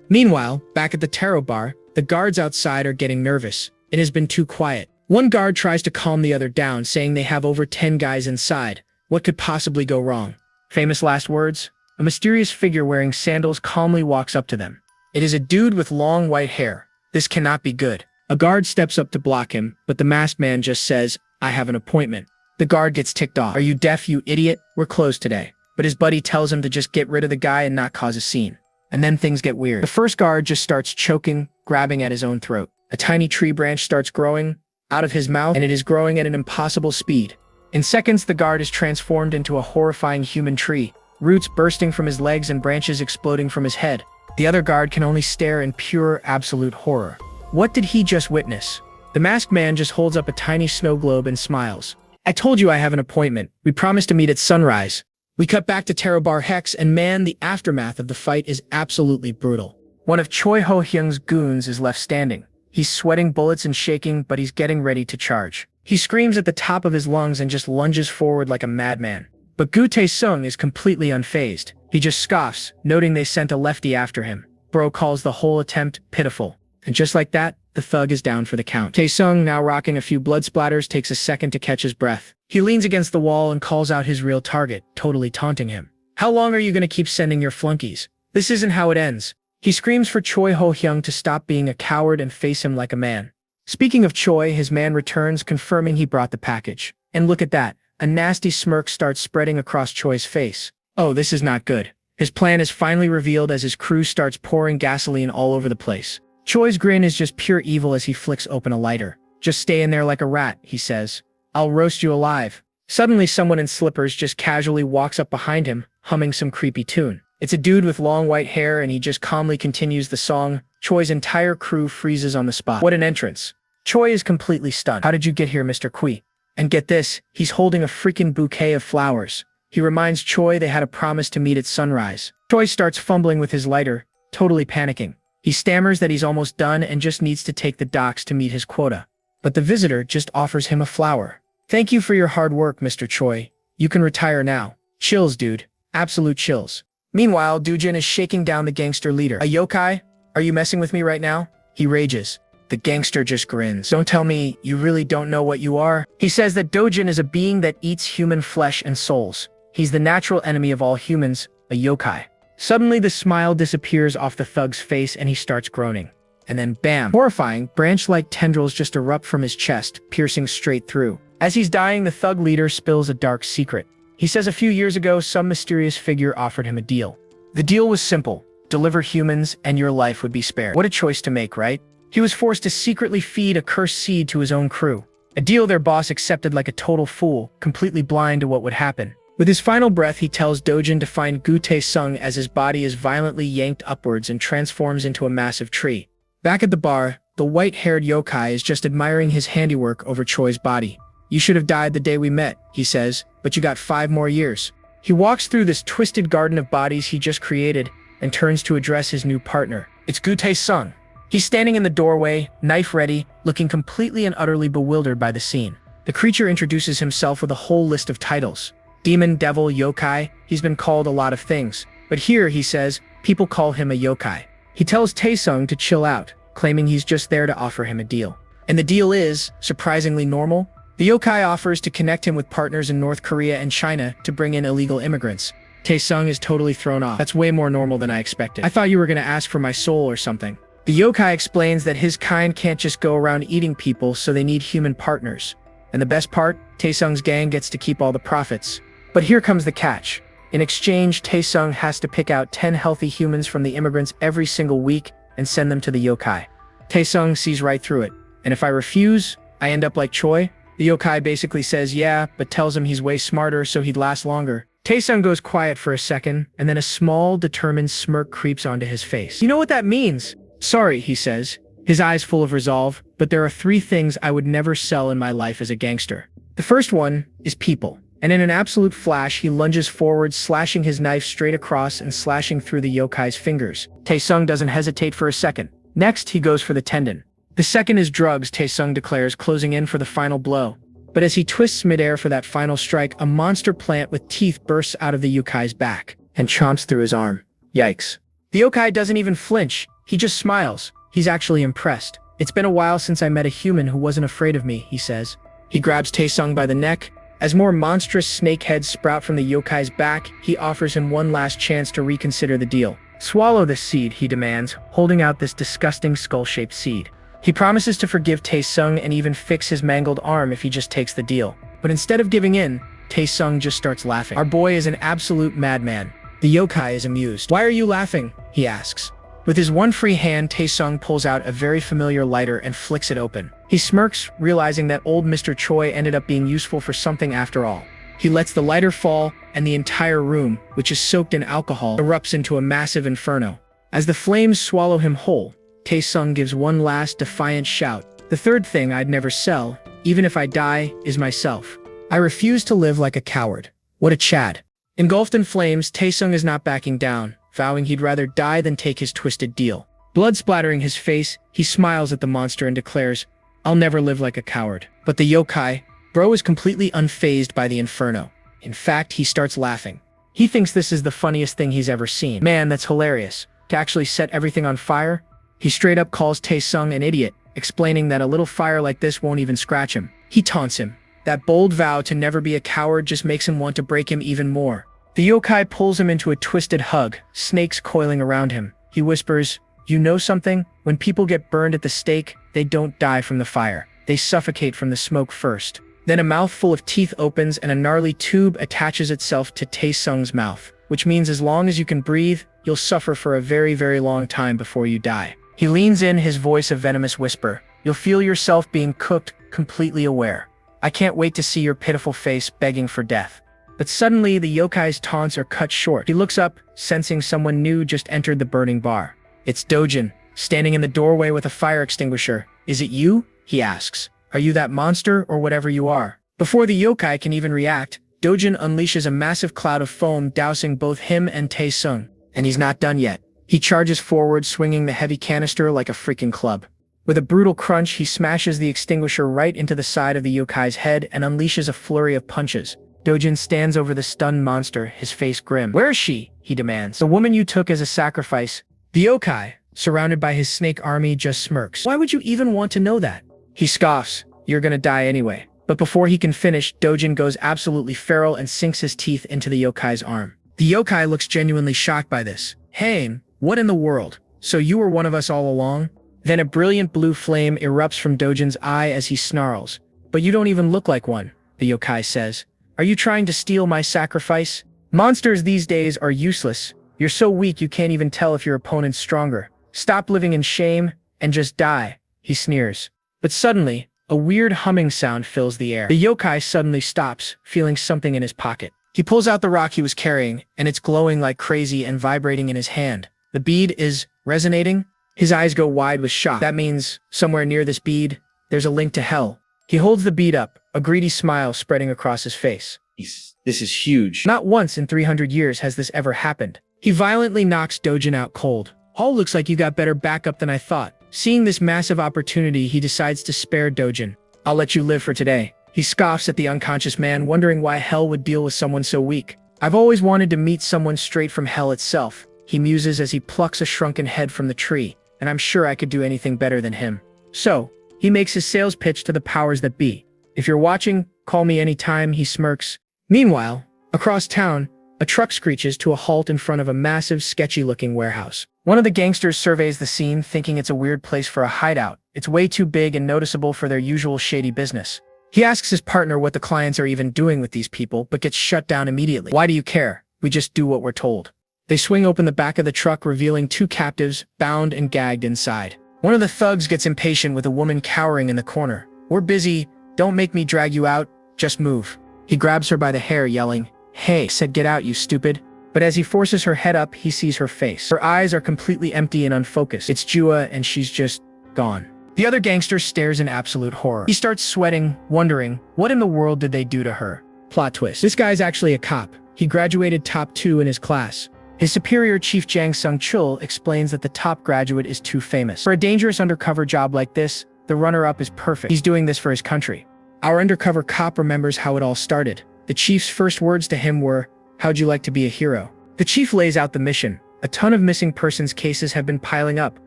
Meanwhile, back at the tarot bar, the guards outside are getting nervous. It has been too quiet. One guard tries to calm the other down, saying they have over 10 guys inside. What could possibly go wrong? Famous last words? A mysterious figure wearing sandals calmly walks up to them. It is a dude with long white hair. This cannot be good. A guard steps up to block him, but the masked man just says, "I have an appointment." The guard gets ticked off. "Are you deaf, you idiot? We're closed today." But his buddy tells him to just get rid of the guy and not cause a scene. And then things get weird. The first guard just starts choking, grabbing at his own throat. A tiny tree branch starts growing out of his mouth, and it is growing at an impossible speed. In seconds, the guard is transformed into a horrifying human tree, roots bursting from his legs and branches exploding from his head. The other guard can only stare in pure, absolute horror. What did he just witness? The masked man just holds up a tiny snow globe and smiles. "I told you I have an appointment. We promised to meet at sunrise." We cut back to Tarot Bar Hex, and man, the aftermath of the fight is absolutely brutal. One of Choi Ho-hyung's goons is left standing. He's sweating bullets and shaking, but he's getting ready to charge. He screams at the top of his lungs and just lunges forward like a madman. But Gu Tae-sung is completely unfazed. He just scoffs, noting they sent a lefty after him. Bro calls the whole attempt pitiful. And just like that, the thug is down for the count. Tae-sung, now rocking a few blood splatters, takes a second to catch his breath. He leans against the wall and calls out his real target, totally taunting him. "How long are you going to keep sending your flunkies? This isn't how it ends." He screams for Choi Ho-hyung to stop being a coward and face him like a man. Speaking of Choi, his man returns, confirming he brought the package. And look at that, a nasty smirk starts spreading across Choi's face. Oh, this is not good. His plan is finally revealed as his crew starts pouring gasoline all over the place. Choi's grin is just pure evil as he flicks open a lighter. "Just stay in there like a rat," he says. "I'll roast you alive." Suddenly, someone in slippers just casually walks up behind him, humming some creepy tune. It's a dude with long white hair, and he just calmly continues the song. Choi's entire crew freezes on the spot. What an entrance. Choi is completely stunned. "How did you get here, Mr. Kui?" And get this, he's holding a freaking bouquet of flowers. He reminds Choi they had a promise to meet at sunrise. Choi starts fumbling with his lighter, totally panicking. He stammers that he's almost done and just needs to take the docks to meet his quota. But the visitor just offers him a flower. "Thank you for your hard work, Mr. Choi. You can retire now." Chills, dude. Absolute chills. Meanwhile, Dujin is shaking down the gangster leader. "A yokai? Are you messing with me right now?" He rages. The gangster just grins. "Don't tell me you really don't know what you are." He says that Dojin is a being that eats human flesh and souls. He's the natural enemy of all humans, a yokai. Suddenly, the smile disappears off the thug's face and he starts groaning. And then bam! Horrifying, branch-like tendrils just erupt from his chest, piercing straight through. As he's dying, the thug leader spills a dark secret. He says a few years ago, some mysterious figure offered him a deal. The deal was simple: deliver humans and your life would be spared. What a choice to make, right? He was forced to secretly feed a cursed seed to his own crew. A deal their boss accepted like a total fool, completely blind to what would happen. With his final breath, he tells Dojin to find Gu Tae-sung as his body is violently yanked upwards and transforms into a massive tree. Back at the bar, the white-haired yokai is just admiring his handiwork over Choi's body. "You should have died the day we met," he says, "but you got 5 more years." He walks through this twisted garden of bodies he just created and turns to address his new partner. It's Gu Tae-sung. He's standing in the doorway, knife ready, looking completely and utterly bewildered by the scene. The creature introduces himself with a whole list of titles. Demon, devil, yokai. He's been called a lot of things. But here, he says, people call him a yokai. He tells Tae-sung to chill out, claiming he's just there to offer him a deal. And the deal is, surprisingly normal. The yokai offers to connect him with partners in North Korea and China to bring in illegal immigrants. Tae-sung is totally thrown off. "That's way more normal than I expected. I thought you were going to ask for my soul or something." The yokai explains that his kind can't just go around eating people, so they need human partners. And the best part, Tae-sung's gang gets to keep all the profits. But here comes the catch. In exchange, Tae-sung has to pick out 10 healthy humans from the immigrants every single week and send them to the yokai. Tae-sung sees right through it. "And if I refuse, I end up like Choi?" The yokai basically says yeah, but tells him he's way smarter so he'd last longer. Tae-sung goes quiet for a second, and then a small, determined smirk creeps onto his face. "You know what that means?" "Sorry," he says, his eyes full of resolve, "but there are 3 things I would never sell in my life as a gangster. The first one is people." And in an absolute flash, he lunges forward, slashing his knife straight across and slashing through the yokai's fingers. Tae-sung doesn't hesitate for a second. Next, he goes for the tendon. The second is drugs, Tae-sung declares, closing in for the final blow. But as he twists midair for that final strike, a monster plant with teeth bursts out of the yokai's back and chomps through his arm. Yikes. The yokai doesn't even flinch. He just smiles. He's actually impressed. It's been a while since I met a human who wasn't afraid of me, he says. He grabs Taesung by the neck. As more monstrous snake heads sprout from the yokai's back, he offers him one last chance to reconsider the deal. Swallow this seed, he demands, holding out this disgusting skull-shaped seed. He promises to forgive Taesung and even fix his mangled arm if he just takes the deal. But instead of giving in, Taesung just starts laughing. Our boy is an absolute madman. The yokai is amused. Why are you laughing? He asks. With his one free hand, Taesung pulls out a very familiar lighter and flicks it open. He smirks, realizing that old Mr. Choi ended up being useful for something after all. He lets the lighter fall, and the entire room, which is soaked in alcohol, erupts into a massive inferno. As the flames swallow him whole, Taesung gives one last defiant shout. The third thing I'd never sell, even if I die, is myself. I refuse to live like a coward. What a Chad. Engulfed in flames, Taesung is not backing down, vowing he'd rather die than take his twisted deal. Blood splattering his face, he smiles at the monster and declares, I'll never live like a coward. But the yokai, bro, is completely unfazed by the inferno. In fact, he starts laughing. He thinks this is the funniest thing he's ever seen. Man, that's hilarious. To actually set everything on fire? He straight up calls Taesung an idiot, explaining that a little fire like this won't even scratch him. He taunts him. That bold vow to never be a coward just makes him want to break him even more. The yokai pulls him into a twisted hug, snakes coiling around him. He whispers, you know something? When people get burned at the stake, they don't die from the fire. They suffocate from the smoke first. Then a mouthful of teeth opens and a gnarly tube attaches itself to Taesung's mouth, which means as long as you can breathe, you'll suffer for a very, very long time before you die. He leans in, his voice a venomous whisper. You'll feel yourself being cooked, completely aware. I can't wait to see your pitiful face begging for death. But suddenly, the yokai's taunts are cut short. He looks up, sensing someone new just entered the burning bar. It's Dujin, standing in the doorway with a fire extinguisher. Is it you? He asks. Are you that monster or whatever you are? Before the yokai can even react, Dujin unleashes a massive cloud of foam, dousing both him and Taesung. And he's not done yet. He charges forward, swinging the heavy canister like a freaking club. With a brutal crunch, he smashes the extinguisher right into the side of the yokai's head and unleashes a flurry of punches. Dujin stands over the stunned monster, his face grim. Where is she? He demands. The woman you took as a sacrifice. The yokai, surrounded by his snake army, just smirks. Why would you even want to know that? He scoffs. You're gonna die anyway. But before he can finish, Dujin goes absolutely feral and sinks his teeth into the yokai's arm. The yokai looks genuinely shocked by this. Hey, what in the world? So you were one of us all along? Then a brilliant blue flame erupts from Dojin's eye as he snarls. But you don't even look like one, the yokai says. Are you trying to steal my sacrifice? Monsters these days are useless. You're so weak you can't even tell if your opponent's stronger. Stop living in shame and just die, he sneers. But suddenly, a weird humming sound fills the air. The yokai suddenly stops, feeling something in his pocket. He pulls out the rock he was carrying, and it's glowing like crazy and vibrating in his hand. The bead is resonating. His eyes go wide with shock. That means, somewhere near this bead, there's a link to hell. He holds the bead up, a greedy smile spreading across his face. This is huge. Not once in 300 years has this ever happened. He violently knocks Dojin out cold. All looks like you got better backup than I thought. Seeing this massive opportunity, he decides to spare Dojin. I'll let you live for today. He scoffs at the unconscious man, wondering why hell would deal with someone so weak. I've always wanted to meet someone straight from hell itself, he muses as he plucks a shrunken head from the tree, and I'm sure I could do anything better than him. So, he makes his sales pitch to the powers that be. If you're watching, call me anytime, he smirks. Meanwhile, across town, a truck screeches to a halt in front of a massive, sketchy-looking warehouse. One of the gangsters surveys the scene, thinking it's a weird place for a hideout. It's way too big and noticeable for their usual shady business. He asks his partner what the clients are even doing with these people, but gets shut down immediately. Why do you care? We just do what we're told. They swing open the back of the truck, revealing two captives, bound and gagged inside. One of the thugs gets impatient with a woman cowering in the corner. We're busy. Don't make me drag you out. Just move. He grabs her by the hair, yelling, Hey, said get out, you stupid. But as he forces her head up, he sees her face. Her eyes are completely empty and unfocused. It's Jua, and she's just gone. The other gangster stares in absolute horror. He starts sweating, wondering, what in the world did they do to her? Plot twist. This guy's actually a cop. He graduated top 2 in his class. His superior, Chief Jang Sung-chul, explains that the top graduate is too famous. For a dangerous undercover job like this, the runner-up is perfect. He's doing this for his country. Our undercover cop remembers how it all started. The chief's first words to him were, "How'd you like to be a hero?" The chief lays out the mission. A ton of missing persons cases have been piling up,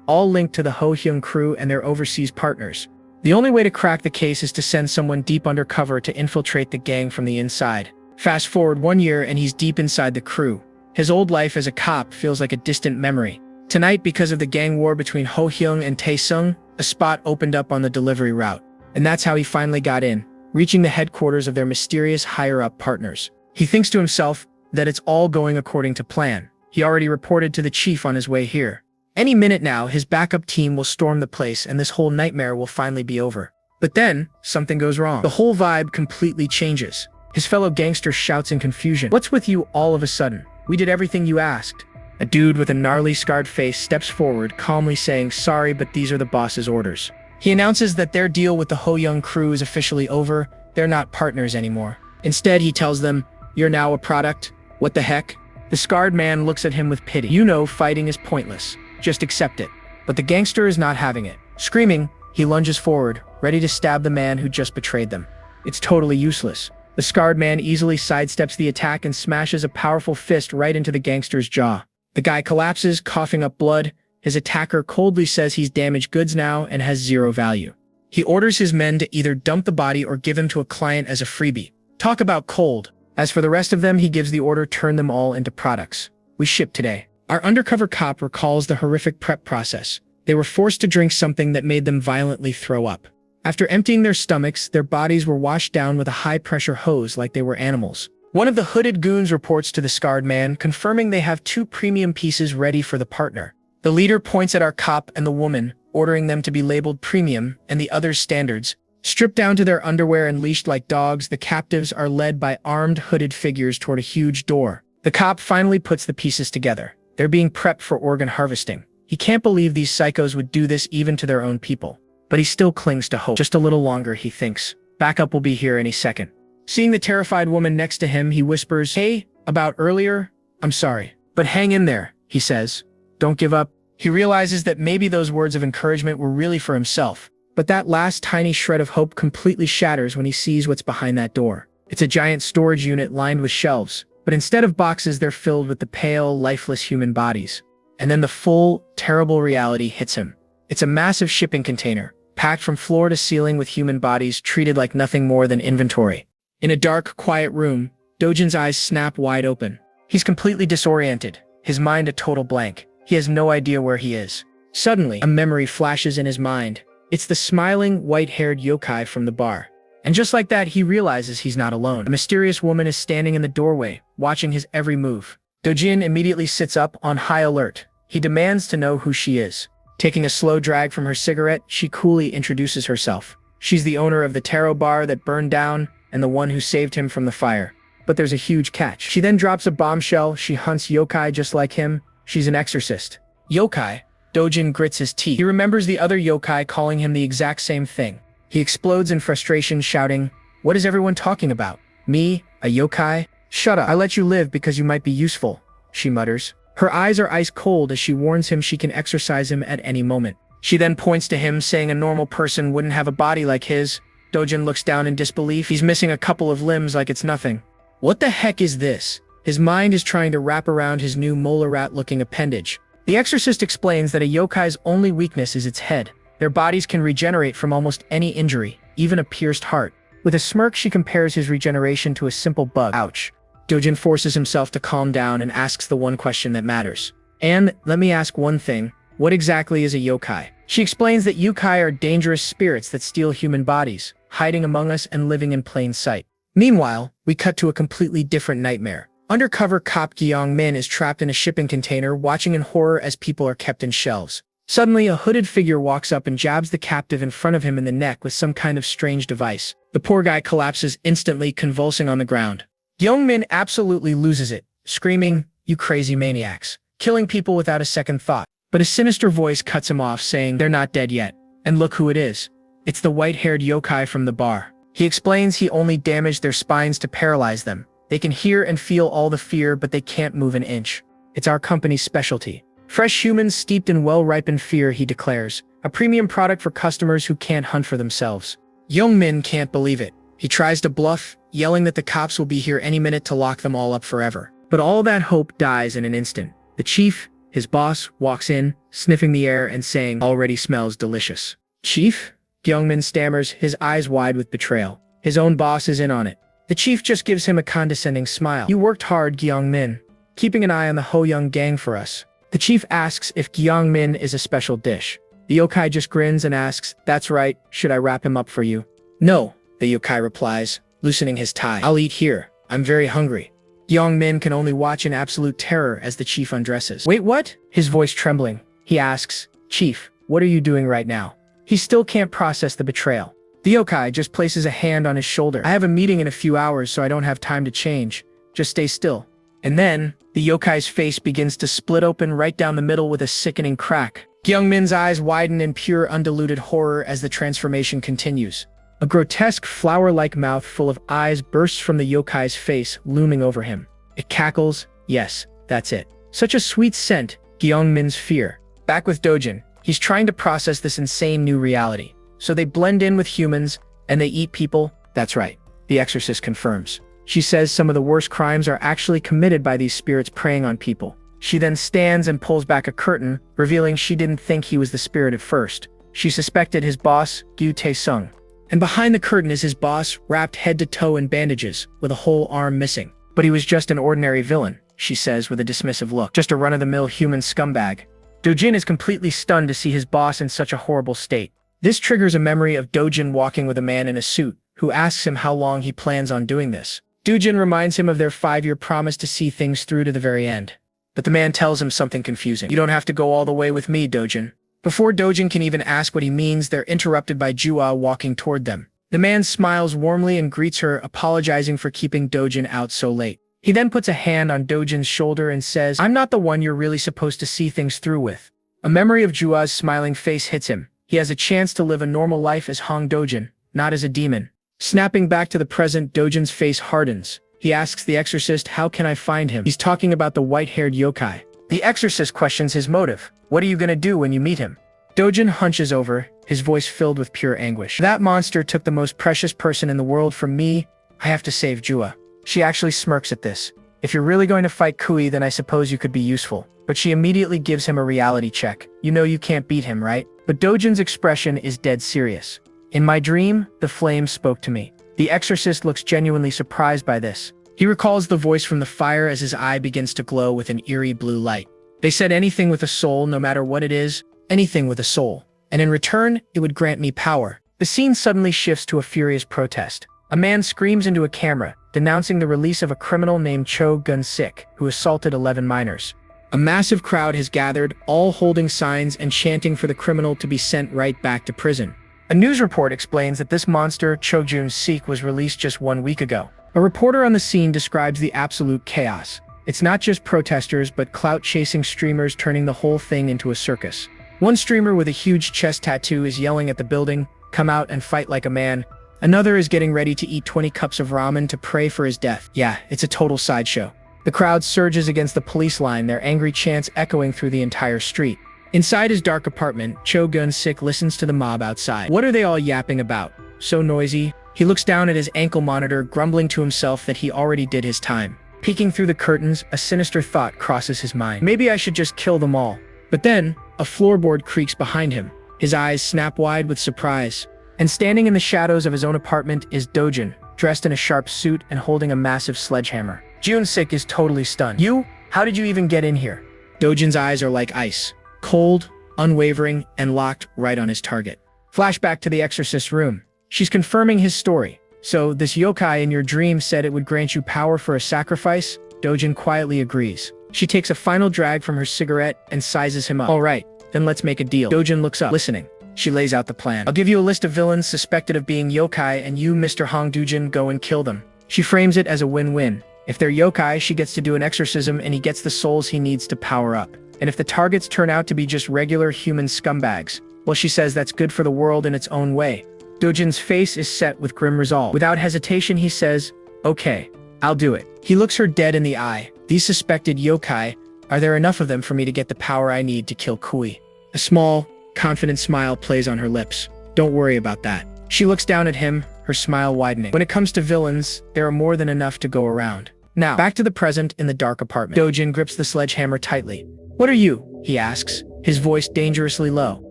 all linked to the Ho Hyung crew and their overseas partners. The only way to crack the case is to send someone deep undercover to infiltrate the gang from the inside. Fast forward 1 year and he's deep inside the crew. His old life as a cop feels like a distant memory. Tonight, because of the gang war between Ho Hyung and Tae-sung, a spot opened up on the delivery route. And that's how he finally got in, reaching the headquarters of their mysterious higher-up partners. He thinks to himself that it's all going according to plan. He already reported to the chief on his way here. Any minute now, his backup team will storm the place and this whole nightmare will finally be over. But then, something goes wrong. The whole vibe completely changes. His fellow gangster shouts in confusion, "What's with you all of a sudden? We did everything you asked." A dude with a gnarly scarred face steps forward, calmly saying, "Sorry, but these are the boss's orders." He announces that their deal with the Ho Young crew is officially over. They're not partners anymore. Instead, he tells them, "You're now a product. What the heck?" The scarred man looks at him with pity. "You know fighting is pointless. Just accept it." But the gangster is not having it. Screaming, he lunges forward, ready to stab the man who just betrayed them. It's totally useless. The scarred man easily sidesteps the attack and smashes a powerful fist right into the gangster's jaw. The guy collapses, coughing up blood. His attacker coldly says he's damaged goods now and has zero value. He orders his men to either dump the body or give him to a client as a freebie. Talk about cold. As for the rest of them, he gives the order, turn them all into products. We ship today. Our undercover cop recalls the horrific prep process. They were forced to drink something that made them violently throw up. After emptying their stomachs, their bodies were washed down with a high-pressure hose like they were animals. One of the hooded goons reports to the scarred man, confirming they have 2 premium pieces ready for the partner. The leader points at our cop and the woman, ordering them to be labeled premium and the others standards. Stripped down to their underwear and leashed like dogs, the captives are led by armed hooded figures toward a huge door. The cop finally puts the pieces together. They're being prepped for organ harvesting. He can't believe these psychos would do this even to their own people. But he still clings to hope. Just a little longer, he thinks. Backup will be here any second. Seeing the terrified woman next to him, he whispers, "Hey, about earlier? I'm sorry. But hang in there," he says. "Don't give up." He realizes that maybe those words of encouragement were really for himself. But that last tiny shred of hope completely shatters when he sees what's behind that door. It's a giant storage unit lined with shelves. But instead of boxes, they're filled with the pale, lifeless human bodies. And then the full, terrible reality hits him. It's a massive shipping container, packed from floor to ceiling with human bodies treated like nothing more than inventory. In a dark, quiet room, Dojin's eyes snap wide open. He's completely disoriented, his mind a total blank. He has no idea where he is. Suddenly, a memory flashes in his mind. It's the smiling, white-haired yokai from the bar. And just like that, he realizes he's not alone. A mysterious woman is standing in the doorway, watching his every move. Dujin immediately sits up on high alert. He demands to know who she is. Taking a slow drag from her cigarette, she coolly introduces herself. She's the owner of the tarot bar that burned down and the one who saved him from the fire. But there's a huge catch. She then drops a bombshell. She hunts yokai just like him. She's an exorcist. Yokai? Dojin grits his teeth. He remembers the other yokai calling him the exact same thing. He explodes in frustration, shouting, "What is everyone talking about? Me? A yokai? Shut up. I let you live because you might be useful," she mutters. Her eyes are ice cold as she warns him she can exorcise him at any moment. She then points to him, saying a normal person wouldn't have a body like his. Dojin looks down in disbelief. He's missing a couple of limbs like it's nothing. What the heck is this? His mind is trying to wrap around his new molar rat-looking appendage. The exorcist explains that a yokai's only weakness is its head. Their bodies can regenerate from almost any injury, even a pierced heart. With a smirk, she compares his regeneration to a simple bug. Ouch. Dojin forces himself to calm down and asks the one question that matters. "And let me ask one thing. What exactly is a yokai?" She explains that yokai are dangerous spirits that steal human bodies, hiding among us and living in plain sight. Meanwhile, we cut to a completely different nightmare. Undercover cop Gyong Min is trapped in a shipping container, watching in horror as people are kept in shelves. Suddenly, a hooded figure walks up and jabs the captive in front of him in the neck with some kind of strange device. The poor guy collapses instantly, convulsing on the ground. Gyong Min absolutely loses it, screaming, "You crazy maniacs, killing people without a second thought." But a sinister voice cuts him off, saying, "They're not dead yet. And look who it is. It's the white-haired yokai from the bar." He explains he only damaged their spines to paralyze them. They can hear and feel all the fear, but they can't move an inch. It's our company's specialty. Fresh humans steeped in well-ripened fear, he declares. A premium product for customers who can't hunt for themselves. Young-min can't believe it. He tries to bluff, yelling that the cops will be here any minute to lock them all up forever. But all that hope dies in an instant. The chief, his boss, walks in, sniffing the air and saying, "Already smells delicious." "Chief?" Young-min stammers, his eyes wide with betrayal. His own boss is in on it. The chief just gives him a condescending smile. "You worked hard, Gyeong-min, keeping an eye on the Ho-young gang for us." The chief asks if Gyeong-min is a special dish. The yokai just grins and asks, "That's right, should I wrap him up for you?" "No," the yokai replies, loosening his tie. "I'll eat here. I'm very hungry." Gyeong-min can only watch in absolute terror as the chief undresses. "Wait, what?" His voice trembling. He asks, "Chief, what are you doing right now?" He still can't process the betrayal. The yokai just places a hand on his shoulder. "I have a meeting in a few hours, so I don't have time to change. Just stay still." And then, the yokai's face begins to split open right down the middle with a sickening crack. Gyeong-min's eyes widen in pure undiluted horror as the transformation continues. A grotesque flower-like mouth full of eyes bursts from the yokai's face, looming over him. It cackles. Yes, that's it. Such a sweet scent, Gyeong-min's fear. Back with Dojin, he's trying to process this insane new reality. So they blend in with humans, and they eat people. That's right, the exorcist confirms. She says some of the worst crimes are actually committed by these spirits preying on people. She then stands and pulls back a curtain, revealing she didn't think he was the spirit at first. She suspected his boss, Gyu Tae-sung. And behind the curtain is his boss, wrapped head to toe in bandages, with a whole arm missing. But he was just an ordinary villain, she says with a dismissive look. Just a run-of-the-mill human scumbag. Dojin is completely stunned to see his boss in such a horrible state. This triggers a memory of Dojin walking with a man in a suit, who asks him how long he plans on doing this. Dojin reminds him of their 5-year promise to see things through to the very end. But the man tells him something confusing. "You don't have to go all the way with me, Dojin." Before Dojin can even ask what he means, they're interrupted by Jua walking toward them. The man smiles warmly and greets her, apologizing for keeping Dojin out so late. He then puts a hand on Dojin's shoulder and says, "I'm not the one you're really supposed to see things through with." A memory of Jua's smiling face hits him. He has a chance to live a normal life as Hong Dojin, not as a demon. Snapping back to the present, Dojin's face hardens. He asks the exorcist, "How can I find him?" He's talking about the white-haired yokai. The exorcist questions his motive. "What are you gonna do when you meet him?" Dojin hunches over, his voice filled with pure anguish. "That monster took the most precious person in the world from me. I have to save Jua." She actually smirks at this. "If you're really going to fight Kui, then I suppose you could be useful." But she immediately gives him a reality check. "You know you can't beat him, right?" But Dojin's expression is dead serious. "In my dream, the flame spoke to me." The exorcist looks genuinely surprised by this. He recalls the voice from the fire as his eye begins to glow with an eerie blue light. They said anything with a soul, no matter what it is, anything with a soul. And in return, it would grant me power. The scene suddenly shifts to a furious protest. A man screams into a camera, denouncing the release of a criminal named Cho Gun-sik, who assaulted 11 minors. A massive crowd has gathered, all holding signs and chanting for the criminal to be sent right back to prison. A news report explains that this monster, Cho Gun-sik, was released just 1 week ago. A reporter on the scene describes the absolute chaos. It's not just protesters, but clout-chasing streamers turning the whole thing into a circus. One streamer with a huge chest tattoo is yelling at the building, "Come out and fight like a man." Another is getting ready to eat 20 cups of ramen to pray for his death. Yeah, it's a total sideshow. The crowd surges against the police line, their angry chants echoing through the entire street. Inside his dark apartment, Cho Gun-sik listens to the mob outside. What are they all yapping about? So noisy. He looks down at his ankle monitor, grumbling to himself that he already did his time. Peeking through the curtains, a sinister thought crosses his mind. Maybe I should just kill them all. But then, a floorboard creaks behind him. His eyes snap wide with surprise. And standing in the shadows of his own apartment is Dojin, dressed in a sharp suit and holding a massive sledgehammer. Jun-sik is totally stunned. "You? How did you even get in here?" Dojin's eyes are like ice. Cold, unwavering, and locked right on his target. Flashback to the exorcist's room. She's confirming his story. "So, this yokai in your dream said it would grant you power for a sacrifice?" Dojin quietly agrees. She takes a final drag from her cigarette and sizes him up. "All right, then let's make a deal." Dojin looks up, listening. She lays out the plan. "I'll give you a list of villains suspected of being yokai, and you, Mr. Hong Dujin, go and kill them." She frames it as a win-win. If they're yokai, she gets to do an exorcism and he gets the souls he needs to power up. And if the targets turn out to be just regular human scumbags, well, she says that's good for the world in its own way. Dojin's face is set with grim resolve. Without hesitation, he says, "Okay, I'll do it." He looks her dead in the eye. "These suspected yokai, are there enough of them for me to get the power I need to kill Kui?" A small, confident smile plays on her lips. "Don't worry about that." She looks down at him, her smile widening. When it comes to villains, there are more than enough to go around. Now, back to the present in the dark apartment. Dojin grips the sledgehammer tightly. "What are you?" he asks, his voice dangerously low.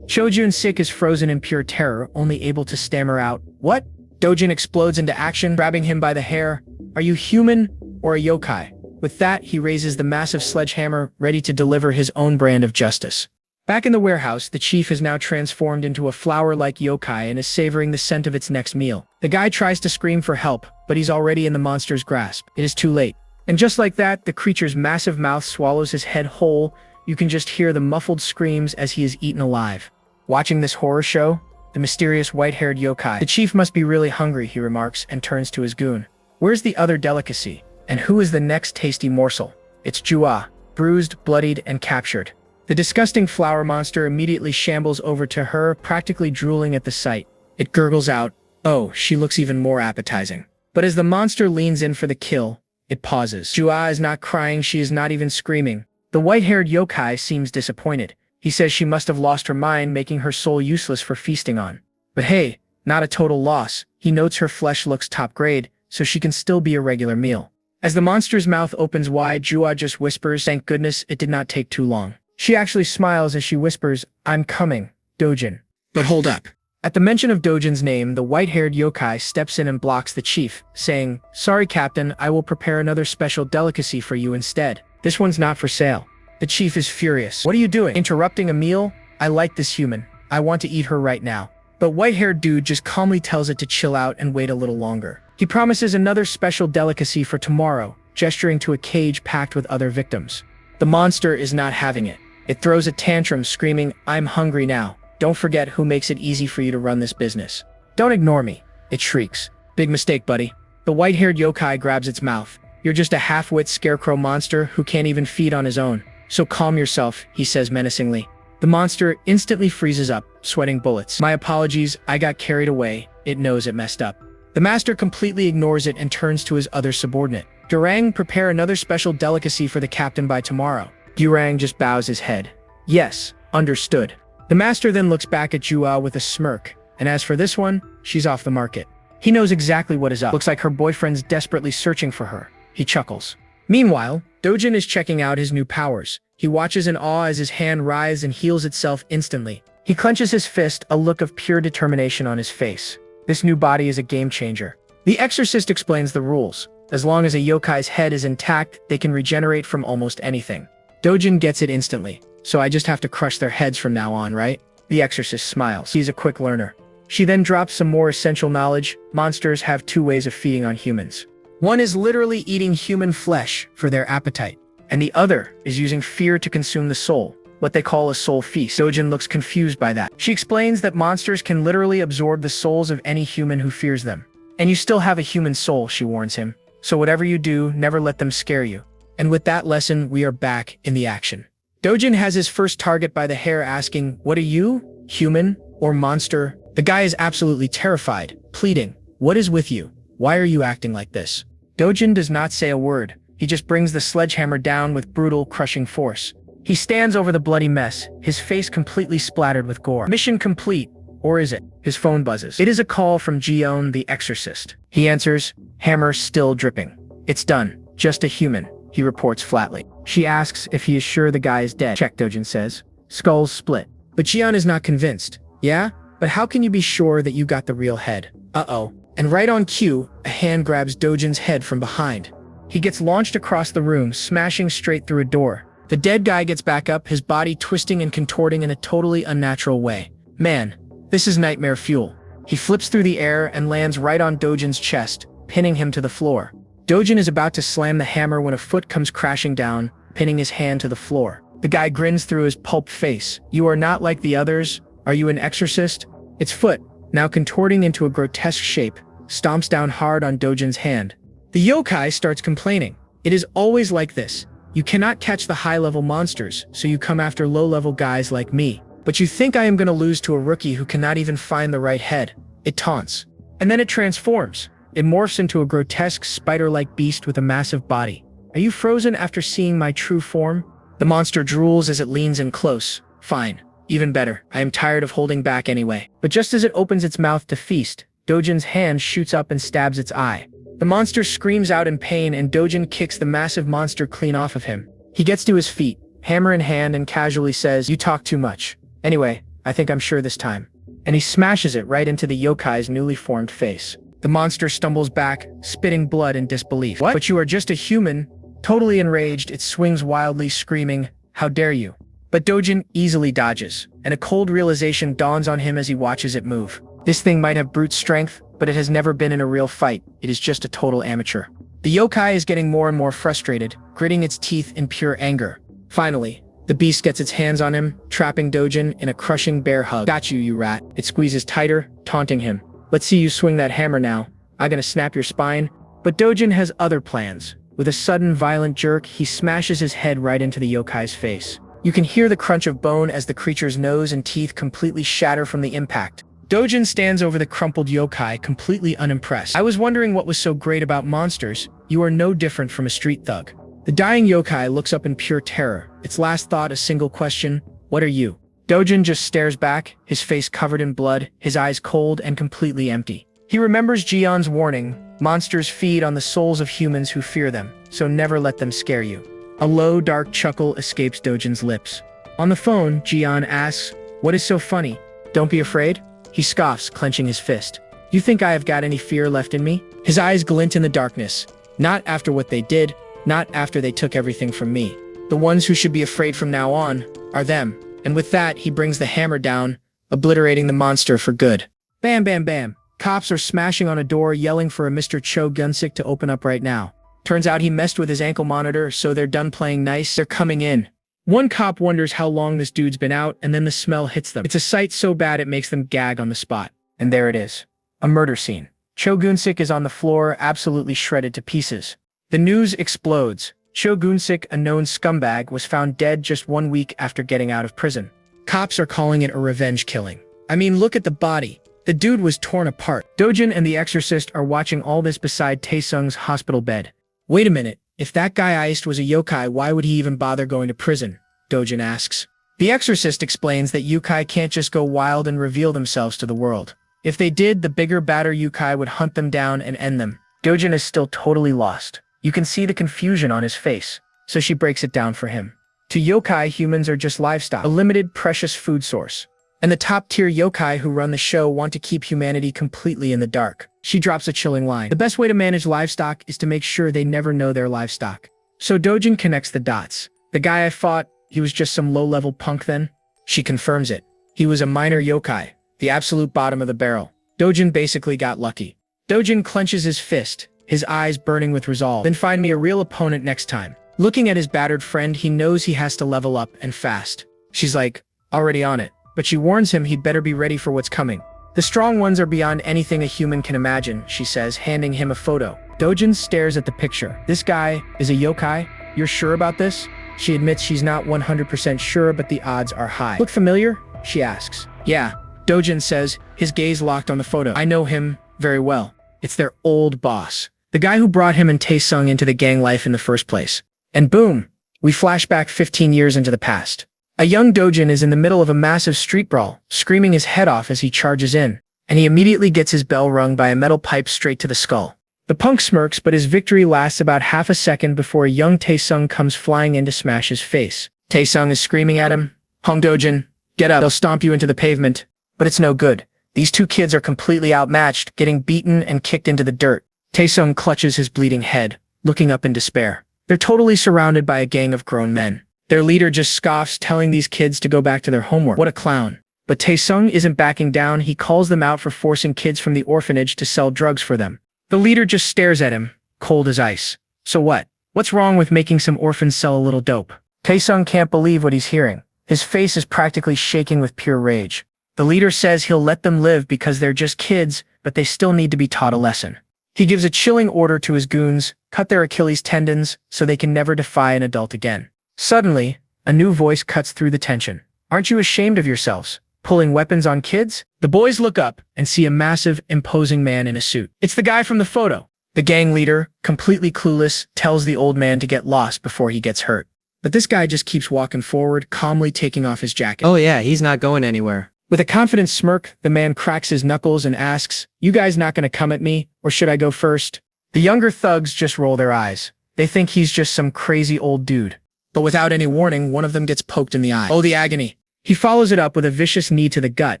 Chojun Sik is frozen in pure terror, only able to stammer out, "What?" Dojin explodes into action, grabbing him by the hair. "Are you human or a yokai?" With that, he raises the massive sledgehammer, ready to deliver his own brand of justice. Back in the warehouse, the chief is now transformed into a flower-like yokai and is savoring the scent of its next meal. The guy tries to scream for help, but he's already in the monster's grasp. It is too late. And just like that, the creature's massive mouth swallows his head whole. You can just hear the muffled screams as he is eaten alive. Watching this horror show, the mysterious white-haired yokai. "The chief must be really hungry," he remarks and turns to his goon. "Where's the other delicacy? And who is the next tasty morsel?" "It's Jua, bruised, bloodied, and captured." The disgusting flower monster immediately shambles over to her, practically drooling at the sight. It gurgles out, "Oh, she looks even more appetizing." But as the monster leans in for the kill, it pauses. Jua is not crying, she is not even screaming. The white-haired yokai seems disappointed. He says she must have lost her mind, making her soul useless for feasting on. But hey, not a total loss. He notes her flesh looks top grade, so she can still be a regular meal. As the monster's mouth opens wide, Jua just whispers, "Thank goodness it did not take too long." She actually smiles as she whispers, "I'm coming, Dojin." But hold up. At the mention of Dojin's name, the white-haired yokai steps in and blocks the chief, saying, "Sorry, Captain, I will prepare another special delicacy for you instead. This one's not for sale." The chief is furious. "What are you doing? Interrupting a meal? I like this human. I want to eat her right now." But white-haired dude just calmly tells it to chill out and wait a little longer. He promises another special delicacy for tomorrow, gesturing to a cage packed with other victims. The monster is not having it. It throws a tantrum, screaming, "I'm hungry now. Don't forget who makes it easy for you to run this business. Don't ignore me," it shrieks. "Big mistake, buddy." The white-haired yokai grabs its mouth. "You're just a half-wit scarecrow monster who can't even feed on his own. So calm yourself," he says menacingly. The monster instantly freezes up, sweating bullets. "My apologies, I got carried away." It knows it messed up. The master completely ignores it and turns to his other subordinate. "Durang, prepare another special delicacy for the captain by tomorrow." Durang just bows his head. "Yes, understood." The master then looks back at Jua with a smirk, and as for this one, she's off the market. He knows exactly what is up. Looks like her boyfriend's desperately searching for her. He chuckles. Meanwhile, Dojin is checking out his new powers. He watches in awe as his hand writhes and heals itself instantly. He clenches his fist, a look of pure determination on his face. This new body is a game changer. The exorcist explains the rules. As long as a yokai's head is intact, they can regenerate from almost anything. Dojin gets it instantly. "So I just have to crush their heads from now on, right?" The exorcist smiles. He's a quick learner. She then drops some more essential knowledge. Monsters have two ways of feeding on humans. One is literally eating human flesh for their appetite, and the other is using fear to consume the soul, what they call a soul feast. Dojin looks confused by that. She explains that monsters can literally absorb the souls of any human who fears them. "And you still have a human soul," she warns him. "So whatever you do, never let them scare you." And with that lesson, we are back in the action. Dojin has his first target by the hair, asking, "What are you? Human or monster?" The guy is absolutely terrified, pleading, "What is with you? Why are you acting like this?" Dojin does not say a word. He just brings the sledgehammer down with brutal, crushing force. He stands over the bloody mess, his face completely splattered with gore. Mission complete. Or is it? His phone buzzes. It is a call from Jion, the exorcist. He answers, hammer still dripping. "It's done. Just a human," he reports flatly. She asks if he is sure the guy is dead. "Check," Dojin says. Skulls split. But Jion is not convinced. "Yeah? But how can you be sure that you got the real head?" Uh-oh. And right on cue, a hand grabs Dojin's head from behind. He gets launched across the room, smashing straight through a door. The dead guy gets back up, his body twisting and contorting in a totally unnatural way. Man, this is nightmare fuel. He flips through the air and lands right on Dojin's chest, pinning him to the floor. Dojin is about to slam the hammer when a foot comes crashing down, pinning his hand to the floor. The guy grins through his pulp face. "You are not like the others. Are you an exorcist?" Its foot, now contorting into a grotesque shape, stomps down hard on Dojin's hand. The yokai starts complaining. "It is always like this. You cannot catch the high-level monsters, so you come after low-level guys like me. But you think I am going to lose to a rookie who cannot even find the right head." It taunts. And then it transforms. It morphs into a grotesque, spider-like beast with a massive body. "Are you frozen after seeing my true form?" The monster drools as it leans in close. "Fine. Even better. I am tired of holding back anyway." But just as it opens its mouth to feast, Dojin's hand shoots up and stabs its eye. The monster screams out in pain and Dojin kicks the massive monster clean off of him. He gets to his feet, hammer in hand, and casually says, "You talk too much. Anyway, I think I'm sure this time." And he smashes it right into the yokai's newly formed face. The monster stumbles back, spitting blood in disbelief. "What? But you are just a human." Totally enraged, it swings wildly, screaming, "How dare you?" But Dojin easily dodges, and a cold realization dawns on him as he watches it move. This thing might have brute strength, but it has never been in a real fight. It is just a total amateur. The yokai is getting more and more frustrated, gritting its teeth in pure anger. Finally, the beast gets its hands on him, trapping Dojin in a crushing bear hug. "Got you, you rat." It squeezes tighter, taunting him. "Let's see you swing that hammer now. I'm gonna snap your spine." But Dojin has other plans. With a sudden, violent jerk, he smashes his head right into the yokai's face. You can hear the crunch of bone as the creature's nose and teeth completely shatter from the impact. Dojin stands over the crumpled yokai, completely unimpressed. "I was wondering what was so great about monsters. You are no different from a street thug." The dying yokai looks up in pure terror. Its last thought a single question: "What are you?" Dojin just stares back, his face covered in blood, his eyes cold and completely empty. He remembers Jion's warning: monsters feed on the souls of humans who fear them, so never let them scare you. A low, dark chuckle escapes Dojin's lips. On the phone, Jion asks, "What is so funny?" "Don't be afraid." He scoffs, clenching his fist. "You think I have got any fear left in me?" His eyes glint in the darkness. "Not after what they did, not after they took everything from me. The ones who should be afraid from now on are them." And with that, he brings the hammer down, obliterating the monster for good. Bam, bam, bam. Cops are smashing on a door, yelling for a Mr. Cho Gunsik to open up right now. Turns out he messed with his ankle monitor, so they're done playing nice. They're coming in. One cop wonders how long this dude's been out, and then the smell hits them. It's a sight so bad it makes them gag on the spot. And there it is. A murder scene. Cho Gunsik is on the floor, absolutely shredded to pieces. The news explodes. Cho Gunsik, a known scumbag, was found dead just 1 week after getting out of prison. Cops are calling it a revenge killing. I mean, look at the body. The dude was torn apart. Dojin and the exorcist are watching all this beside Taesung's hospital bed. "Wait a minute. If that guy iced was a yokai, why would he even bother going to prison?" Dojin asks. The exorcist explains that yokai can't just go wild and reveal themselves to the world. If they did, the bigger, badder yokai would hunt them down and end them. Dojin is still totally lost. You can see the confusion on his face, so she breaks it down for him. To yokai, humans are just livestock, a limited, precious food source. And the top-tier yokai who run the show want to keep humanity completely in the dark. She drops a chilling line. The best way to manage livestock is to make sure they never know they're livestock. So Dojin connects the dots. The guy I fought, he was just some low-level punk then? She confirms it. He was a minor yokai, the absolute bottom of the barrel. Dojin basically got lucky. Dojin clenches his fist, his eyes burning with resolve. "Then find me a real opponent next time." Looking at his battered friend, he knows he has to level up, and fast. She's like, "Already on it." But she warns him he'd better be ready for what's coming. "The strong ones are beyond anything a human can imagine," she says, handing him a photo. Dojin stares at the picture. "This guy is a yokai? You're sure about this?" She admits she's not 100% sure, but the odds are high. "Look familiar?" she asks. "Yeah," Dojin says, his gaze locked on the photo. "I know him very well. It's their old boss. The guy who brought him and Taesung into the gang life in the first place." And boom, we flash back 15 years into the past. A young Dojin is in the middle of a massive street brawl, screaming his head off as he charges in, and he immediately gets his bell rung by a metal pipe straight to the skull. The punk smirks, but his victory lasts about half a second before a young Taesung comes flying in to smash his face. Taesung is screaming at him, "Hong Dojin, get up, they'll stomp you into the pavement." But it's no good. These two kids are completely outmatched, getting beaten and kicked into the dirt. Taesung clutches his bleeding head, looking up in despair. They're totally surrounded by a gang of grown men. Their leader just scoffs, telling these kids to go back to their homework. What a clown. But Taesung isn't backing down. He calls them out for forcing kids from the orphanage to sell drugs for them. The leader just stares at him, cold as ice. "So what? What's wrong with making some orphans sell a little dope?" Taesung can't believe what he's hearing. His face is practically shaking with pure rage. The leader says he'll let them live because they're just kids, but they still need to be taught a lesson. He gives a chilling order to his goons: cut their Achilles tendons so they can never defy an adult again. Suddenly, a new voice cuts through the tension. "Aren't you ashamed of yourselves? Pulling weapons on kids?" The boys look up and see a massive, imposing man in a suit. It's the guy from the photo. The gang leader, completely clueless, tells the old man to get lost before he gets hurt. But this guy just keeps walking forward, calmly taking off his jacket. "Oh yeah, he's not going anywhere." With a confident smirk, the man cracks his knuckles and asks, "You guys not gonna come at me, or should I go first?" The younger thugs just roll their eyes. They think he's just some crazy old dude. But without any warning, one of them gets poked in the eye. Oh, the agony. He follows it up with a vicious knee to the gut,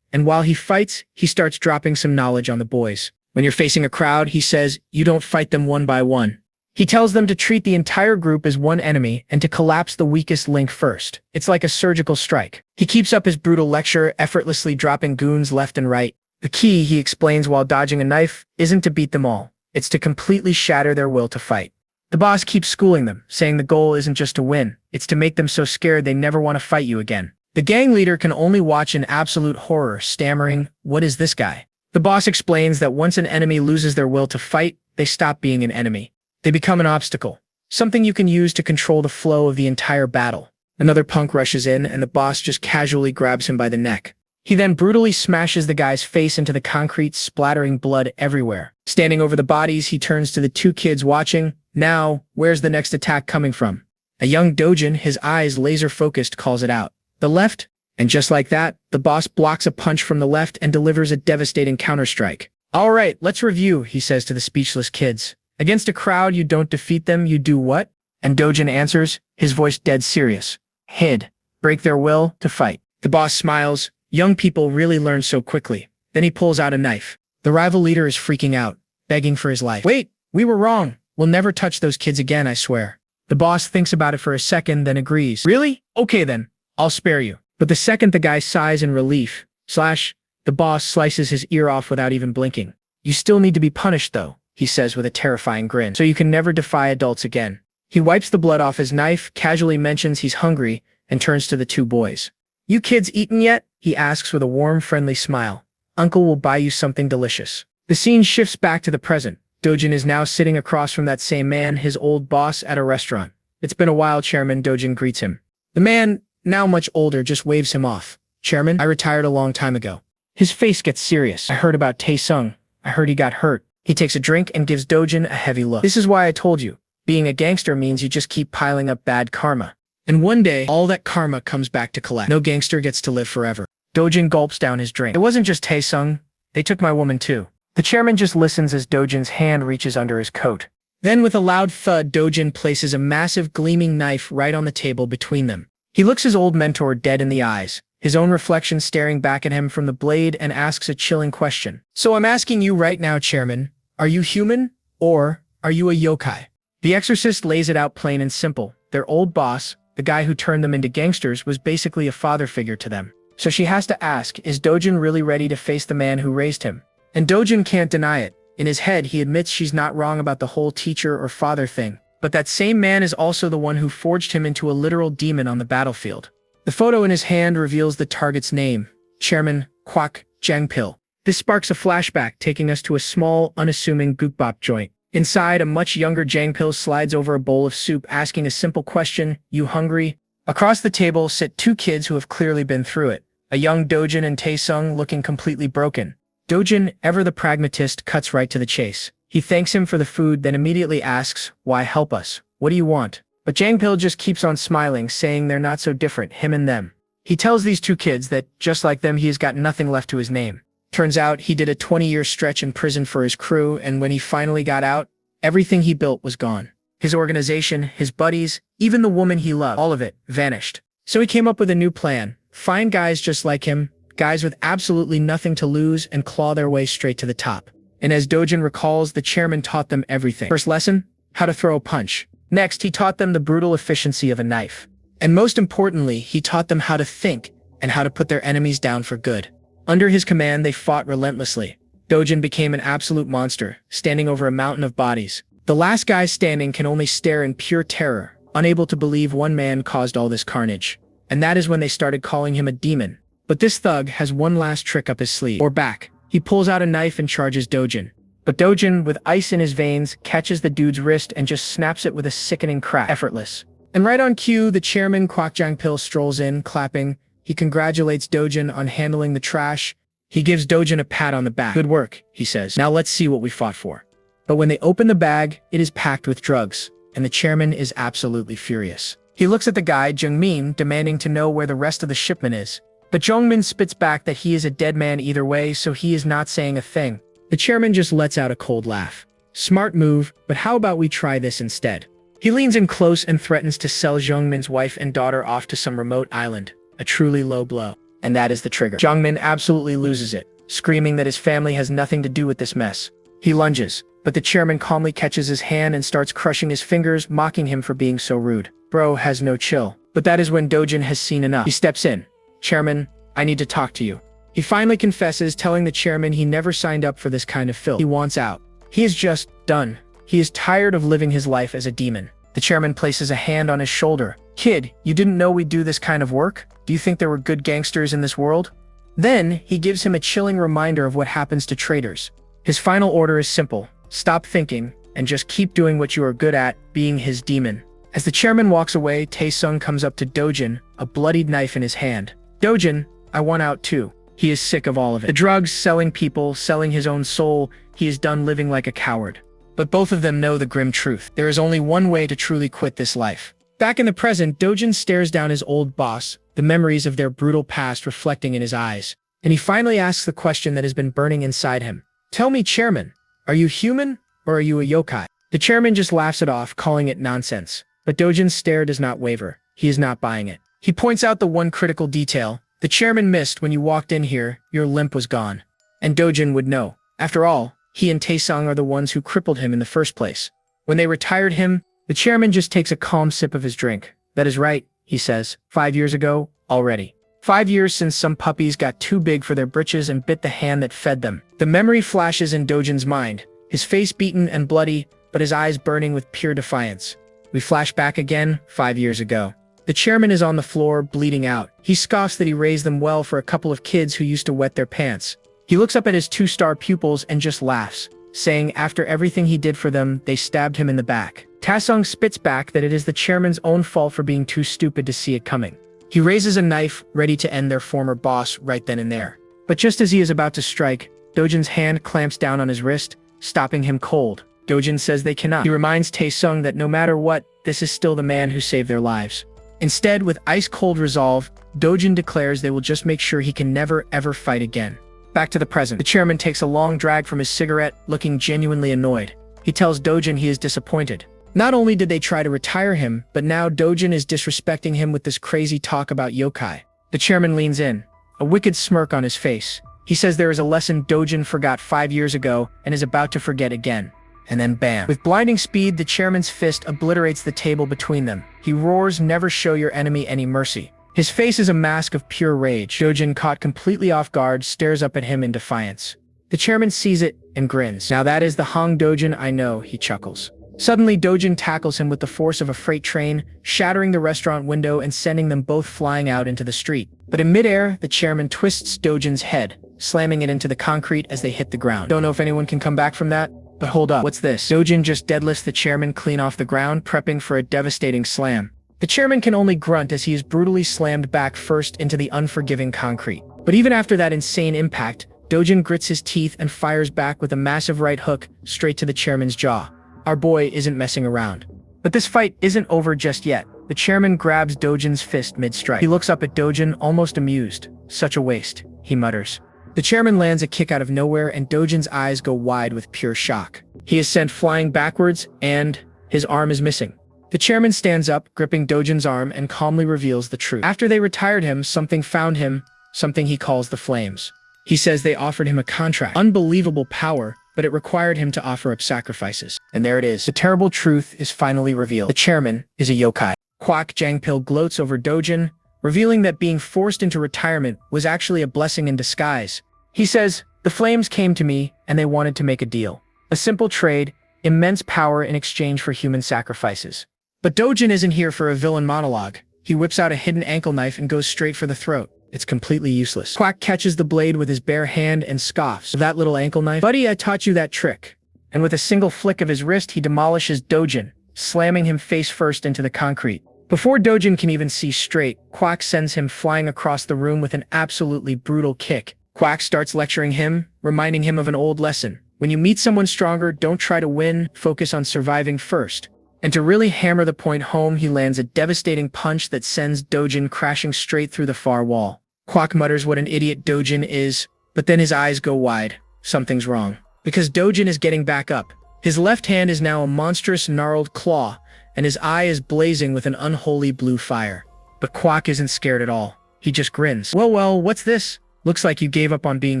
and while he fights, he starts dropping some knowledge on the boys. When you're facing a crowd, he says, you don't fight them one by one. He tells them to treat the entire group as one enemy and to collapse the weakest link first. It's like a surgical strike. He keeps up his brutal lecture, effortlessly dropping goons left and right. The key, he explains while dodging a knife, isn't to beat them all. It's to completely shatter their will to fight. The boss keeps schooling them, saying the goal isn't just to win, it's to make them so scared they never want to fight you again. The gang leader can only watch in absolute horror, stammering, "What is this guy?" The boss explains that once an enemy loses their will to fight, they stop being an enemy. They become an obstacle, something you can use to control the flow of the entire battle. Another punk rushes in, and the boss just casually grabs him by the neck. He then brutally smashes the guy's face into the concrete, splattering blood everywhere. Standing over the bodies, he turns to the two kids watching. Now, where's the next attack coming from? A young Dujin, his eyes laser-focused, calls it out. The left? And just like that, the boss blocks a punch from the left and delivers a devastating counterstrike. All right, let's review, he says to the speechless kids. Against a crowd, you don't defeat them, you do what? And Dujin answers, his voice dead serious. Hid. Break their will to fight. The boss smiles. Young people really learn so quickly. Then he pulls out a knife. The rival leader is freaking out, begging for his life. Wait, we were wrong. We'll never touch those kids again, I swear. The boss thinks about it for a second, then agrees. Really? Okay then, I'll spare you. But the second the guy sighs in relief, the boss slices his ear off without even blinking. You still need to be punished though, he says with a terrifying grin, so you can never defy adults again. He wipes the blood off his knife, casually mentions he's hungry, and turns to the two boys. You kids eaten yet? He asks with a warm, friendly smile. Uncle will buy you something delicious. The scene shifts back to the present. Dujin is now sitting across from that same man, his old boss, at a restaurant. It's been a while, Chairman, Dujin greets him. The man, now much older, just waves him off. Chairman, I retired a long time ago. His face gets serious. I heard about Tae-sung. I heard he got hurt. He takes a drink and gives Dujin a heavy look. This is why I told you. Being a gangster means you just keep piling up bad karma. And one day, all that karma comes back to collect. No gangster gets to live forever. Dujin gulps down his drink. It wasn't just Tae-sung. They took my woman too. The chairman just listens as Dojin's hand reaches under his coat. Then with a loud thud, Dujin places a massive gleaming knife right on the table between them. He looks his old mentor dead in the eyes, his own reflection staring back at him from the blade, and asks a chilling question. So I'm asking you right now, Chairman, are you human or are you a yokai? The exorcist lays it out plain and simple. Their old boss, the guy who turned them into gangsters, was basically a father figure to them. So she has to ask, is Dujin really ready to face the man who raised him? And Dujin can't deny it. In his head, he admits she's not wrong about the whole teacher or father thing. But that same man is also the one who forged him into a literal demon on the battlefield. The photo in his hand reveals the target's name, Chairman Kwak Jangpil. This sparks a flashback, taking us to a small, unassuming gukbap joint. Inside, a much younger Jangpil slides over a bowl of soup, asking a simple question, you hungry? Across the table sit two kids who have clearly been through it. A young Dojin and Tae-sung looking completely broken. Dojin, ever the pragmatist, cuts right to the chase. He thanks him for the food, then immediately asks, why help us? What do you want? But Jangpil just keeps on smiling, saying they're not so different, him and them. He tells these two kids that, just like them, he has got nothing left to his name. Turns out he did a 20-year stretch in prison for his crew, and when he finally got out, everything he built was gone. His organization, his buddies, even the woman he loved, all of it vanished. So he came up with a new plan. Find guys just like him, guys with absolutely nothing to lose, and claw their way straight to the top. And as Dojin recalls, the chairman taught them everything. First lesson, how to throw a punch. Next, he taught them the brutal efficiency of a knife. And most importantly, he taught them how to think and how to put their enemies down for good. Under his command, they fought relentlessly. Dojin became an absolute monster, standing over a mountain of bodies. The last guy standing can only stare in pure terror, unable to believe one man caused all this carnage. And that is when they started calling him a demon. But this thug has one last trick up his sleeve, or back. He pulls out a knife and charges Dojin. But Dojin, with ice in his veins, catches the dude's wrist and just snaps it with a sickening crack. Effortless. And right on cue, the chairman, Kwak Jangpil, strolls in, clapping. He congratulates Dojin on handling the trash. He gives Dojin a pat on the back. Good work, he says. Now let's see what we fought for. But when they open the bag, it is packed with drugs, and the chairman is absolutely furious. He looks at the guy, Jungmin, demanding to know where the rest of the shipment is. But Jongmin spits back that he is a dead man either way, so he is not saying a thing. The chairman just lets out a cold laugh. Smart move, but how about we try this instead? He leans in close and threatens to sell Jongmin's wife and daughter off to some remote island. A truly low blow. And that is the trigger. Jongmin absolutely loses it, screaming that his family has nothing to do with this mess. He lunges, but the chairman calmly catches his hand and starts crushing his fingers, mocking him for being so rude. Bro has no chill. But that is when Dojin has seen enough. He steps in. Chairman, I need to talk to you. He finally confesses, telling the chairman he never signed up for this kind of filth. He wants out. He is just done. He is tired of living his life as a demon. The chairman places a hand on his shoulder. Kid, you didn't know we'd do this kind of work? Do you think there were good gangsters in this world? Then, he gives him a chilling reminder of what happens to traitors. His final order is simple. Stop thinking, and just keep doing what you are good at, being his demon. As the chairman walks away, Taesung comes up to Dojin, a bloodied knife in his hand. Dojin, I want out too. He is sick of all of it. The drugs, selling people, selling his own soul, he is done living like a coward. But both of them know the grim truth. There is only one way to truly quit this life. Back in the present, Dojin stares down his old boss, the memories of their brutal past reflecting in his eyes. And he finally asks the question that has been burning inside him. Tell me, chairman, are you human or are you a yokai? The chairman just laughs it off, calling it nonsense. But Dojin's stare does not waver. He is not buying it. He points out the one critical detail. The chairman missed when you walked in here, your limp was gone. And Dojin would know. After all, he and Taesung are the ones who crippled him in the first place. When they retired him, the chairman just takes a calm sip of his drink. That is right, he says. 5 years ago, already. 5 years since some puppies got too big for their britches and bit the hand that fed them. The memory flashes in Dojin's mind, his face beaten and bloody, but his eyes burning with pure defiance. We flash back again, 5 years ago. The chairman is on the floor, bleeding out. He scoffs that he raised them well for a couple of kids who used to wet their pants. He looks up at his 2-star pupils and just laughs, saying after everything he did for them, they stabbed him in the back. Taesung spits back that it is the chairman's own fault for being too stupid to see it coming. He raises a knife, ready to end their former boss right then and there. But just as he is about to strike, Dojin's hand clamps down on his wrist, stopping him cold. Dojin says they cannot. He reminds Taesung that no matter what, this is still the man who saved their lives. Instead, with ice-cold resolve, Dojin declares they will just make sure he can never ever fight again. Back to the present. The chairman takes a long drag from his cigarette, looking genuinely annoyed. He tells Dojin he is disappointed. Not only did they try to retire him, but now Dojin is disrespecting him with this crazy talk about yokai. The chairman leans in, a wicked smirk on his face. He says there is a lesson Dojin forgot 5 years ago and is about to forget again. And then bam. With blinding speed, the chairman's fist obliterates the table between them. He roars, "Never show your enemy any mercy." His face is a mask of pure rage. Dojin, caught completely off guard, stares up at him in defiance. The chairman sees it and grins. Now that is the Hong Dojin I know, he chuckles. Suddenly, Dojin tackles him with the force of a freight train, shattering the restaurant window and sending them both flying out into the street. But in midair, the chairman twists Dojin's head, slamming it into the concrete as they hit the ground. Don't know if anyone can come back from that, but hold up. What's this? Dojin just deadlifts the chairman clean off the ground, prepping for a devastating slam. The chairman can only grunt as he is brutally slammed back first into the unforgiving concrete. But even after that insane impact, Dojin grits his teeth and fires back with a massive right hook straight to the chairman's jaw. Our boy isn't messing around. But this fight isn't over just yet. The chairman grabs Dojin's fist mid-strike. He looks up at Dojin, almost amused. Such a waste, he mutters. The chairman lands a kick out of nowhere and Dojin's eyes go wide with pure shock. He is sent flying backwards and his arm is missing. The chairman stands up, gripping Dojin's arm, and calmly reveals the truth. After they retired him, something found him, something he calls the Flames. He says they offered him a contract. Unbelievable power, but it required him to offer up sacrifices. And there it is. The terrible truth is finally revealed. The chairman is a yokai. Kwak Jangpil gloats over Dojin, revealing that being forced into retirement was actually a blessing in disguise. He says, the Flames came to me, and they wanted to make a deal. A simple trade, immense power in exchange for human sacrifices. But Dojin isn't here for a villain monologue. He whips out a hidden ankle knife and goes straight for the throat. It's completely useless. Quack catches the blade with his bare hand and scoffs. That little ankle knife? Buddy, I taught you that trick. And with a single flick of his wrist, he demolishes Dojin, slamming him face first into the concrete. Before Dojin can even see straight, Quack sends him flying across the room with an absolutely brutal kick. Quack starts lecturing him, reminding him of an old lesson. When you meet someone stronger, don't try to win, focus on surviving first. And to really hammer the point home, he lands a devastating punch that sends Dojin crashing straight through the far wall. Quack mutters what an idiot Dojin is, but then his eyes go wide. Something's wrong. Because Dojin is getting back up. His left hand is now a monstrous gnarled claw, and his eye is blazing with an unholy blue fire. But Quack isn't scared at all. He just grins. Well, what's this? Looks like you gave up on being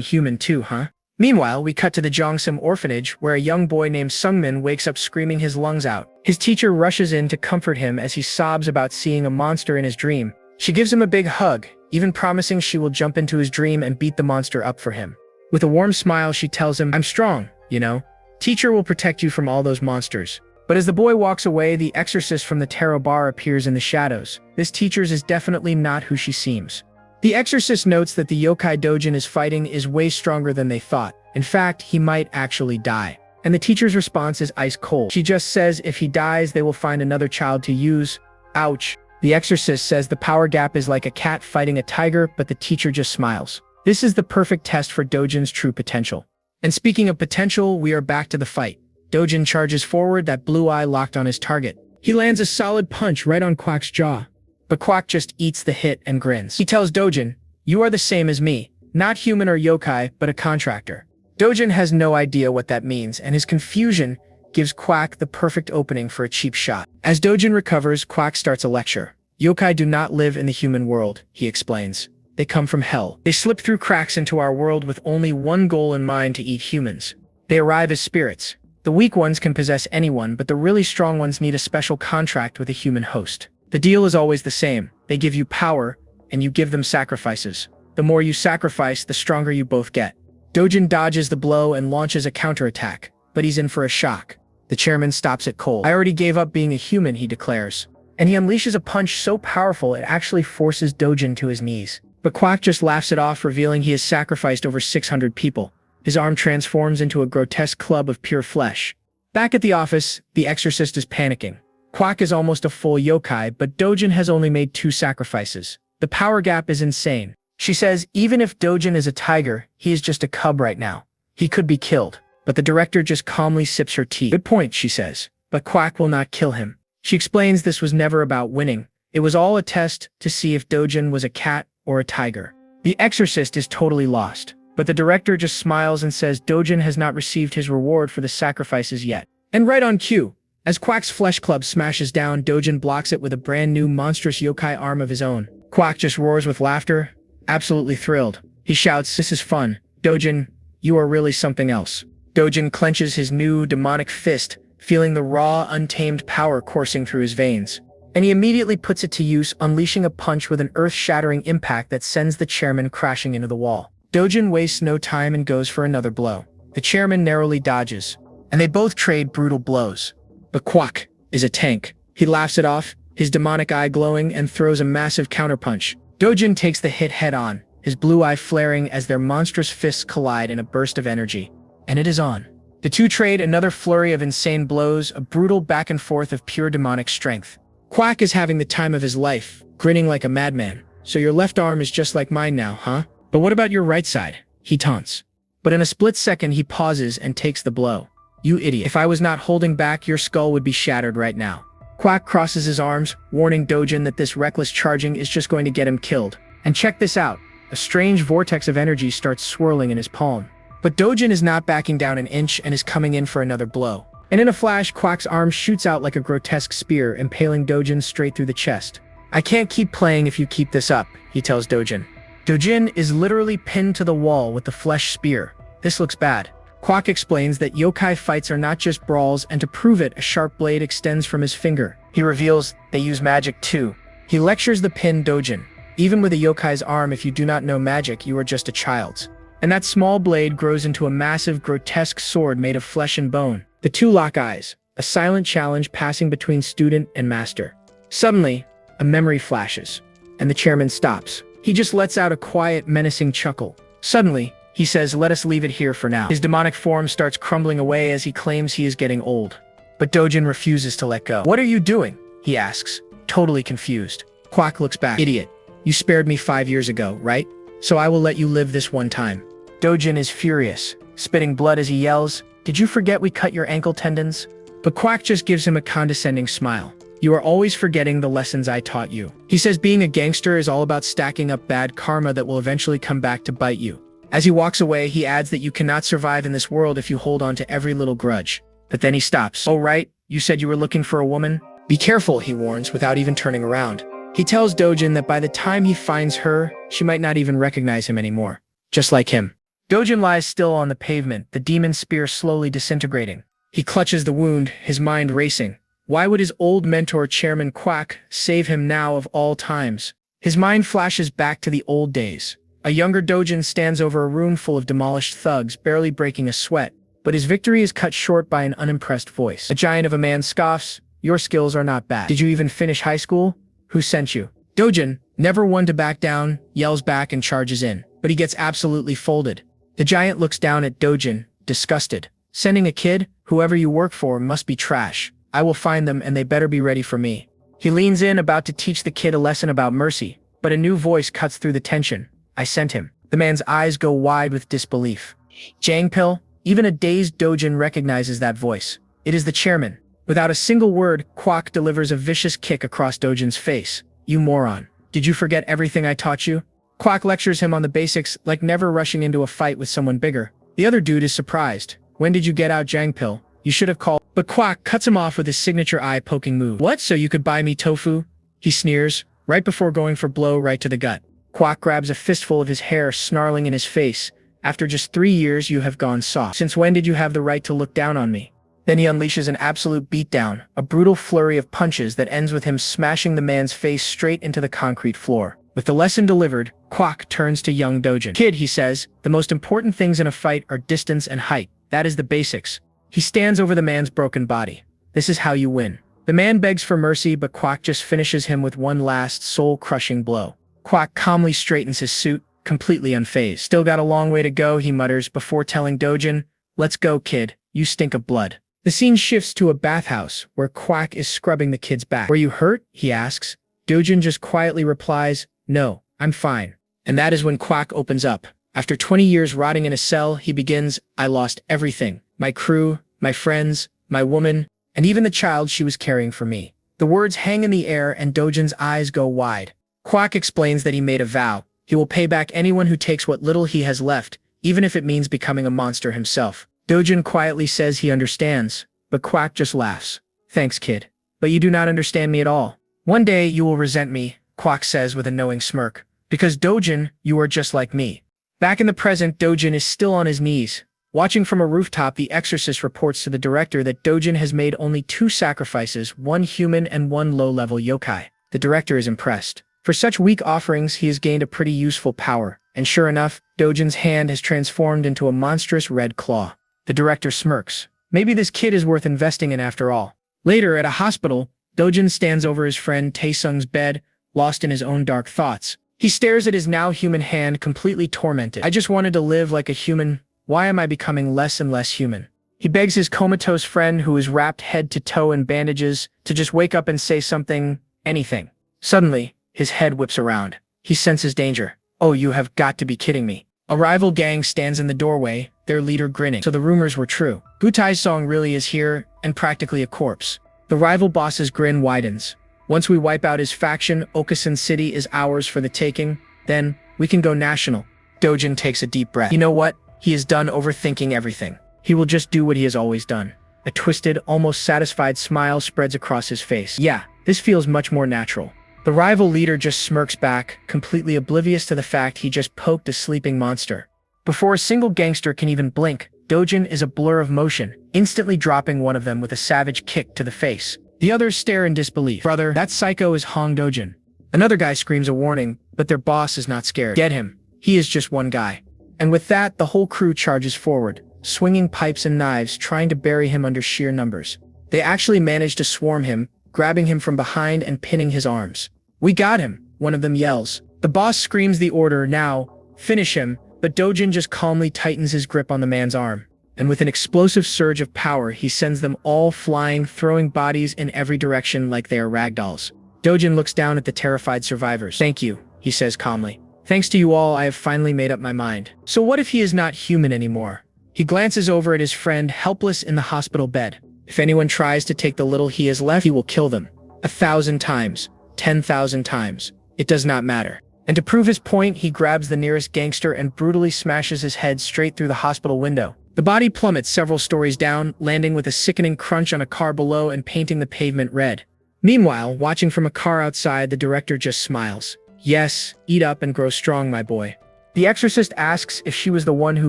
human too, huh? Meanwhile, we cut to the Jongsim orphanage, where a young boy named Sungmin wakes up screaming his lungs out. His teacher rushes in to comfort him as he sobs about seeing a monster in his dream. She gives him a big hug, even promising she will jump into his dream and beat the monster up for him. With a warm smile, she tells him, "I'm strong, you know. Teacher will protect you from all those monsters." But as the boy walks away, the exorcist from the tarot bar appears in the shadows. This teacher's is definitely not who she seems. The exorcist notes that the yokai Dojin is fighting is way stronger than they thought. In fact, he might actually die. And the teacher's response is ice cold. She just says if he dies, they will find another child to use. Ouch. The exorcist says the power gap is like a cat fighting a tiger, but the teacher just smiles. This is the perfect test for Dojin's true potential. And speaking of potential, we are back to the fight. Dojin charges forward, that blue eye locked on his target. He lands a solid punch right on Quack's jaw. But Quack just eats the hit and grins. He tells Dojin, "You are the same as me, not human or yokai, but a contractor." Dojin has no idea what that means, and his confusion gives Quack the perfect opening for a cheap shot. As Dojin recovers, Quack starts a lecture. "Yokai do not live in the human world," he explains. "They come from hell. They slip through cracks into our world with only one goal in mind: to eat humans. They arrive as spirits. The weak ones can possess anyone, but the really strong ones need a special contract with a human host. The deal is always the same. They give you power, and you give them sacrifices. The more you sacrifice, the stronger you both get." Dojin dodges the blow and launches a counterattack, but he's in for a shock. The chairman stops it cold. "I already gave up being a human," he declares. And he unleashes a punch so powerful it actually forces Dojin to his knees. But Quack just laughs it off, revealing he has sacrificed over 600 people. His arm transforms into a grotesque club of pure flesh. Back at the office, the exorcist is panicking. Quack is almost a full yokai, but Dojin has only made 2 sacrifices. The power gap is insane. She says even if Dojin is a tiger, he is just a cub right now. He could be killed. But the director just calmly sips her tea. "Good point," she says. "But Quack will not kill him." She explains this was never about winning. It was all a test to see if Dojin was a cat or a tiger. The exorcist is totally lost. But the director just smiles and says Dojin has not received his reward for the sacrifices yet. And right on cue, as Quack's flesh club smashes down, Dojin blocks it with a brand new monstrous yokai arm of his own. Quack just roars with laughter, absolutely thrilled. He shouts, "This is fun. Dojin, you are really something else." Dojin clenches his new demonic fist, feeling the raw, untamed power coursing through his veins. And he immediately puts it to use, unleashing a punch with an earth-shattering impact that sends the chairman crashing into the wall. Dojin wastes no time and goes for another blow. The chairman narrowly dodges, and they both trade brutal blows. But Quack is a tank. He laughs it off, his demonic eye glowing, and throws a massive counterpunch. Dojin takes the hit head-on, his blue eye flaring as their monstrous fists collide in a burst of energy. And it is on. The two trade another flurry of insane blows, a brutal back and forth of pure demonic strength. Quack is having the time of his life, grinning like a madman. "So your left arm is just like mine now, huh? But what about your right side?" he taunts. But in a split second, he pauses and takes the blow. "You idiot. If I was not holding back, your skull would be shattered right now." Quack crosses his arms, warning Dojin that this reckless charging is just going to get him killed. And check this out. A strange vortex of energy starts swirling in his palm. But Dojin is not backing down an inch and is coming in for another blow. And in a flash, Quack's arm shoots out like a grotesque spear, impaling Dojin straight through the chest. "I can't keep playing if you keep this up," he tells Dojin. Dojin is literally pinned to the wall with the flesh spear. This looks bad. Quack explains that yokai fights are not just brawls, and to prove it, a sharp blade extends from his finger. He reveals they use magic too. He lectures the pinned Dojin. "Even with a yokai's arm, if you do not know magic, you are just a child's." And that small blade grows into a massive, grotesque sword made of flesh and bone. The two lock eyes, a silent challenge passing between student and master. Suddenly, a memory flashes, and the chairman stops. He just lets out a quiet, menacing chuckle. Suddenly, he says, "Let us leave it here for now." His demonic form starts crumbling away as he claims he is getting old. But Dojin refuses to let go. "What are you doing?" he asks, totally confused. Quack looks back. "Idiot, you spared me 5 years ago, right? So I will let you live this one time." Dojin is furious, spitting blood as he yells, "Did you forget we cut your ankle tendons?" But Quack just gives him a condescending smile. You are always forgetting the lessons I taught you. He says being a gangster is all about stacking up bad karma that will eventually come back to bite you. As he walks away, he adds that you cannot survive in this world if you hold on to every little grudge. But then he stops. Oh right, you said you were looking for a woman? Be careful, he warns, without even turning around. He tells Dojin that by the time he finds her, she might not even recognize him anymore. Just like him. Dojin lies still on the pavement, the demon spear slowly disintegrating. He clutches the wound, his mind racing. Why would his old mentor Chairman Quack save him now of all times? His mind flashes back to the old days. A younger Dojin stands over a room full of demolished thugs, barely breaking a sweat. But his victory is cut short by an unimpressed voice. A giant of a man scoffs, "Your skills are not bad. Did you even finish high school? Who sent you?" Dojin, never one to back down, yells back and charges in. But he gets absolutely folded. The giant looks down at Dojin, disgusted. Sending a kid? Whoever you work for must be trash. I will find them and they better be ready for me. He leans in, about to teach the kid a lesson about mercy. But a new voice cuts through the tension. I sent him. The man's eyes go wide with disbelief. Jangpil? Even a dazed Dojin recognizes that voice. It is the chairman. Without a single word, Quack delivers a vicious kick across Dojin's face. You moron. Did you forget everything I taught you? Quack lectures him on the basics, like never rushing into a fight with someone bigger. The other dude is surprised. When did you get out, Jangpil? You should have called. But Quack cuts him off with his signature eye-poking move. What, so you could buy me tofu? He sneers, right before going for blow right to the gut. Quack grabs a fistful of his hair, snarling in his face. After just 3 years, you have gone soft. Since when did you have the right to look down on me? Then he unleashes an absolute beatdown, a brutal flurry of punches that ends with him smashing the man's face straight into the concrete floor. With the lesson delivered, Quack turns to young Dojin. Kid, he says, the most important things in a fight are distance and height. That is the basics. He stands over the man's broken body. This is how you win. The man begs for mercy, but Quack just finishes him with one last soul-crushing blow. Quack calmly straightens his suit, completely unfazed. Still got a long way to go, he mutters before telling Dojin, let's go, kid. You stink of blood. The scene shifts to a bathhouse, where Quack is scrubbing the kid's back. Were you hurt? He asks. Dojin just quietly replies, no, I'm fine. And that is when Quack opens up. After 20 years rotting in a cell, he begins, I lost everything. My crew, my friends, my woman, and even the child she was carrying for me. The words hang in the air and Dojin's eyes go wide. Quack explains that he made a vow. He will pay back anyone who takes what little he has left, even if it means becoming a monster himself. Dojin quietly says he understands, but Quack just laughs. Thanks, kid. But you do not understand me at all. One day you will resent me, Quack says with a knowing smirk. Because Dojin, you are just like me. Back in the present, Dojin is still on his knees. Watching from a rooftop, the exorcist reports to the director that Dojin has made only 2 sacrifices, 1 human and 1 low-level yokai. The director is impressed. For such weak offerings, he has gained a pretty useful power. And sure enough, Dojin's hand has transformed into a monstrous red claw. The director smirks. Maybe this kid is worth investing in after all. Later, at a hospital, Dojin stands over his friend Taesung's bed, lost in his own dark thoughts. He stares at his now human hand, completely tormented. I just wanted to live like a human. Why am I becoming less and less human? He begs his comatose friend, who is wrapped head to toe in bandages, to just wake up and say something, anything. Suddenly, his head whips around. He senses danger. Oh, you have got to be kidding me. A rival gang stands in the doorway, their leader grinning. So the rumors were true. Gu Taesung really is here, and practically a corpse. The rival boss's grin widens. Once we wipe out his faction, Okasan City is ours for the taking. Then, we can go national. Dojin takes a deep breath. You know what? He is done overthinking everything. He will just do what he has always done. A twisted, almost satisfied smile spreads across his face. Yeah, this feels much more natural. The rival leader just smirks back, completely oblivious to the fact he just poked a sleeping monster. Before a single gangster can even blink, Dojin is a blur of motion, instantly dropping one of them with a savage kick to the face. The others stare in disbelief. Brother, that psycho is Hong Dojin. Another guy screams a warning, but their boss is not scared. Get him. He is just one guy. And with that, the whole crew charges forward, swinging pipes and knives, trying to bury him under sheer numbers. They actually manage to swarm him, grabbing him from behind and pinning his arms. We got him, one of them yells. The boss screams the order, now, finish him, but Dojin just calmly tightens his grip on the man's arm. And with an explosive surge of power, he sends them all flying, throwing bodies in every direction like they are ragdolls. Dojin looks down at the terrified survivors. Thank you, he says calmly. Thanks to you all, I have finally made up my mind. So what if he is not human anymore? He glances over at his friend, helpless in the hospital bed. If anyone tries to take the little he has left, he will kill them. 1,000 times, 10,000 times. It does not matter. And to prove his point, he grabs the nearest gangster and brutally smashes his head straight through the hospital window. The body plummets several stories down, landing with a sickening crunch on a car below and painting the pavement red. Meanwhile, watching from a car outside, the director just smiles. Yes, eat up and grow strong, my boy. The exorcist asks if she was the one who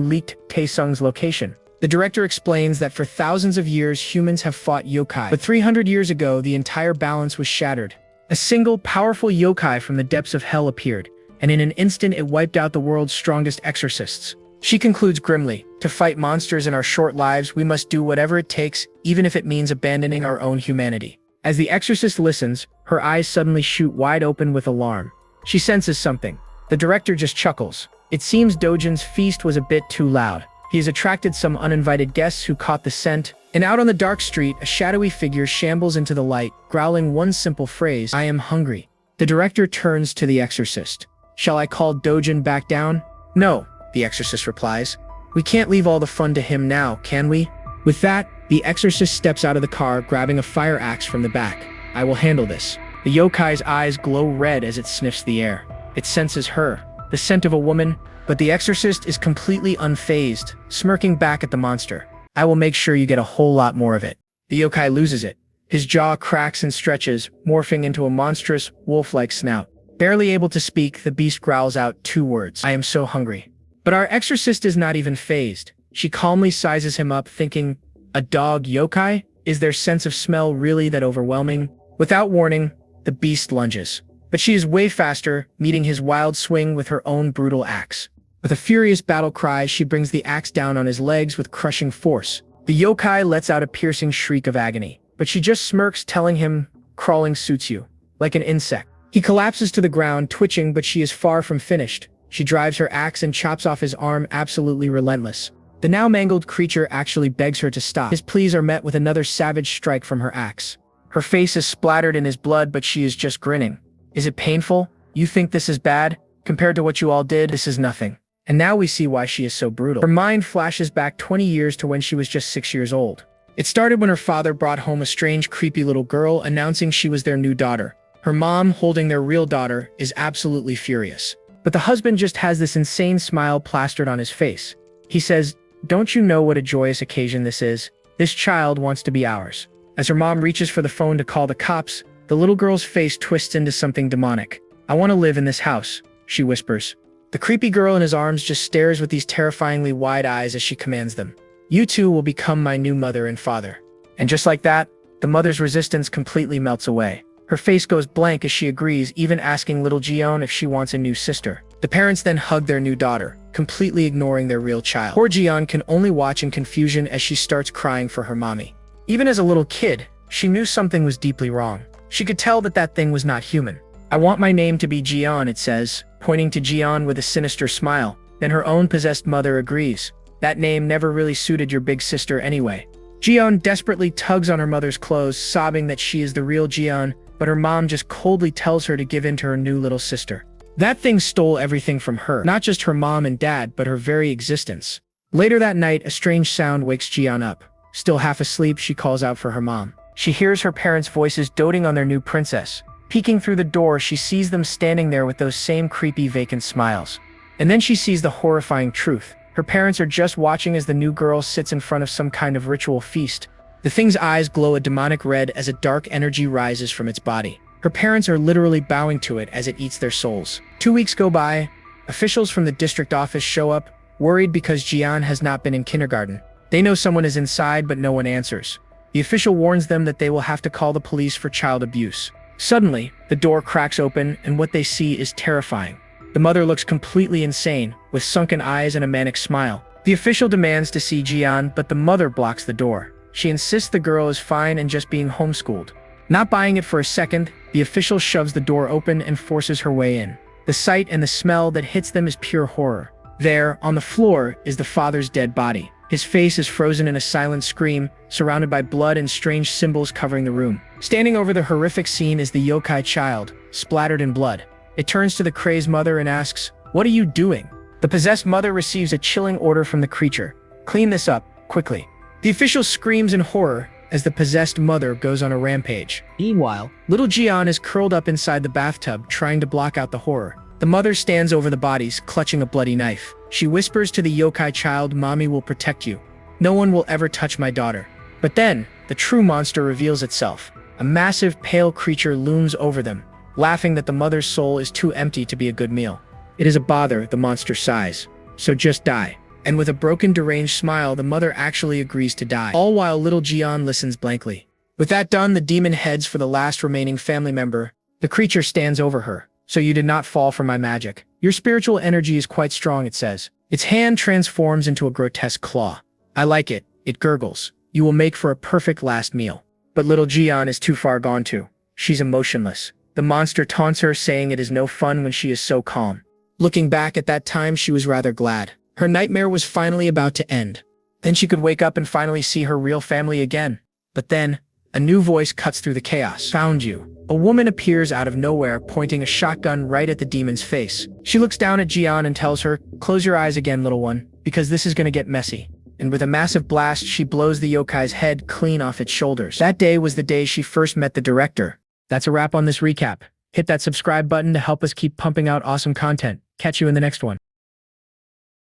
leaked Taesung's location. The director explains that for thousands of years, humans have fought yokai, but 300 years ago, the entire balance was shattered. A single, powerful yokai from the depths of hell appeared, and in an instant it wiped out the world's strongest exorcists. She concludes grimly, to fight monsters in our short lives, we must do whatever it takes, even if it means abandoning our own humanity. As the exorcist listens, her eyes suddenly shoot wide open with alarm. She senses something. The director just chuckles. It seems Dojin's feast was a bit too loud. He has attracted some uninvited guests who caught the scent, and out on the dark street, a shadowy figure shambles into the light, growling one simple phrase, I am hungry. The director turns to the exorcist. Shall I call Dojin back down? No, the exorcist replies. We can't leave all the fun to him now, can we? With that, the exorcist steps out of the car, grabbing a fire axe from the back. I will handle this. The yokai's eyes glow red as it sniffs the air. It senses her, the scent of a woman, but the exorcist is completely unfazed, smirking back at the monster. I will make sure you get a whole lot more of it. The yokai loses it. His jaw cracks and stretches, morphing into a monstrous, wolf-like snout. Barely able to speak, the beast growls out 2 words. I am so hungry. But our exorcist is not even fazed. She calmly sizes him up, thinking, a dog yokai? Is their sense of smell really that overwhelming? Without warning, the beast lunges. But she is way faster, meeting his wild swing with her own brutal axe. With a furious battle cry, she brings the axe down on his legs with crushing force. The yokai lets out a piercing shriek of agony, but she just smirks, telling him, crawling suits you, like an insect. He collapses to the ground, twitching, but she is far from finished. She drives her axe and chops off his arm, absolutely relentless. The now mangled creature actually begs her to stop. His pleas are met with another savage strike from her axe. Her face is splattered in his blood, but she is just grinning. Is it painful? You think this is bad? Compared to what you all did, this is nothing. And now we see why she is so brutal. Her mind flashes back 20 years to when she was just 6 years old. It started when her father brought home a strange, creepy little girl, announcing she was their new daughter. Her mom, holding their real daughter, is absolutely furious. But the husband just has this insane smile plastered on his face. He says, don't you know what a joyous occasion this is? This child wants to be ours. As her mom reaches for the phone to call the cops, the little girl's face twists into something demonic. I want to live in this house, she whispers. The creepy girl in his arms just stares with these terrifyingly wide eyes as she commands them. You two will become my new mother and father. And just like that, the mother's resistance completely melts away. Her face goes blank as she agrees, even asking little Jiyeon if she wants a new sister. The parents then hug their new daughter, completely ignoring their real child. Poor Jiyeon can only watch in confusion as she starts crying for her mommy. Even as a little kid, she knew something was deeply wrong. She could tell that that thing was not human. I want my name to be Jiyeon, it says, pointing to Jiyeon with a sinister smile. Then her own possessed mother agrees. That name never really suited your big sister anyway. Jiyeon desperately tugs on her mother's clothes, sobbing that she is the real Jiyeon, but her mom just coldly tells her to give in to her new little sister. That thing stole everything from her, not just her mom and dad, but her very existence. Later that night, a strange sound wakes Jiyeon up. Still half asleep, she calls out for her mom. She hears her parents' voices doting on their new princess. Peeking through the door, she sees them standing there with those same creepy, vacant smiles. And then she sees the horrifying truth. Her parents are just watching as the new girl sits in front of some kind of ritual feast. The thing's eyes glow a demonic red as a dark energy rises from its body. Her parents are literally bowing to it as it eats their souls. 2 weeks go by. Officials from the district office show up, worried because Jiyeon has not been in kindergarten. They know someone is inside, but no one answers. The official warns them that they will have to call the police for child abuse. Suddenly, the door cracks open, and what they see is terrifying. The mother looks completely insane, with sunken eyes and a manic smile. The official demands to see Jiyeon, but the mother blocks the door. She insists the girl is fine and just being homeschooled. Not buying it for a second, the official shoves the door open and forces her way in. The sight and the smell that hits them is pure horror. There, on the floor, is the father's dead body. His face is frozen in a silent scream, surrounded by blood and strange symbols covering the room. Standing over the horrific scene is the yokai child, splattered in blood. It turns to the crazed mother and asks, "What are you doing?" The possessed mother receives a chilling order from the creature. "Clean this up, quickly." The official screams in horror, as the possessed mother goes on a rampage. Meanwhile, little Jian is curled up inside the bathtub trying to block out the horror. The mother stands over the bodies, clutching a bloody knife. She whispers to the yokai child, "Mommy will protect you. No one will ever touch my daughter." But then, the true monster reveals itself. A massive, pale creature looms over them, laughing that the mother's soul is too empty to be a good meal. "It is a bother," the monster sighs. "So just die." And with a broken, deranged smile, the mother actually agrees to die, all while little Jian listens blankly. With that done, the demon heads for the last remaining family member. The creature stands over her. "So you did not fall for my magic. Your spiritual energy is quite strong," it says. Its hand transforms into a grotesque claw. "I like it," it gurgles. "You will make for a perfect last meal." But little Jian is too far gone to. She's emotionless. The monster taunts her, saying it is no fun when she is so calm. Looking back at that time, she was rather glad. Her nightmare was finally about to end. Then she could wake up and finally see her real family again. But then, a new voice cuts through the chaos. "Found you." A woman appears out of nowhere, pointing a shotgun right at the demon's face. She looks down at Jian and tells her, "Close your eyes again, little one, because this is gonna get messy." And with a massive blast, she blows the yokai's head clean off its shoulders. That day was the day she first met the director. That's a wrap on this recap. Hit that subscribe button to help us keep pumping out awesome content. Catch you in the next one.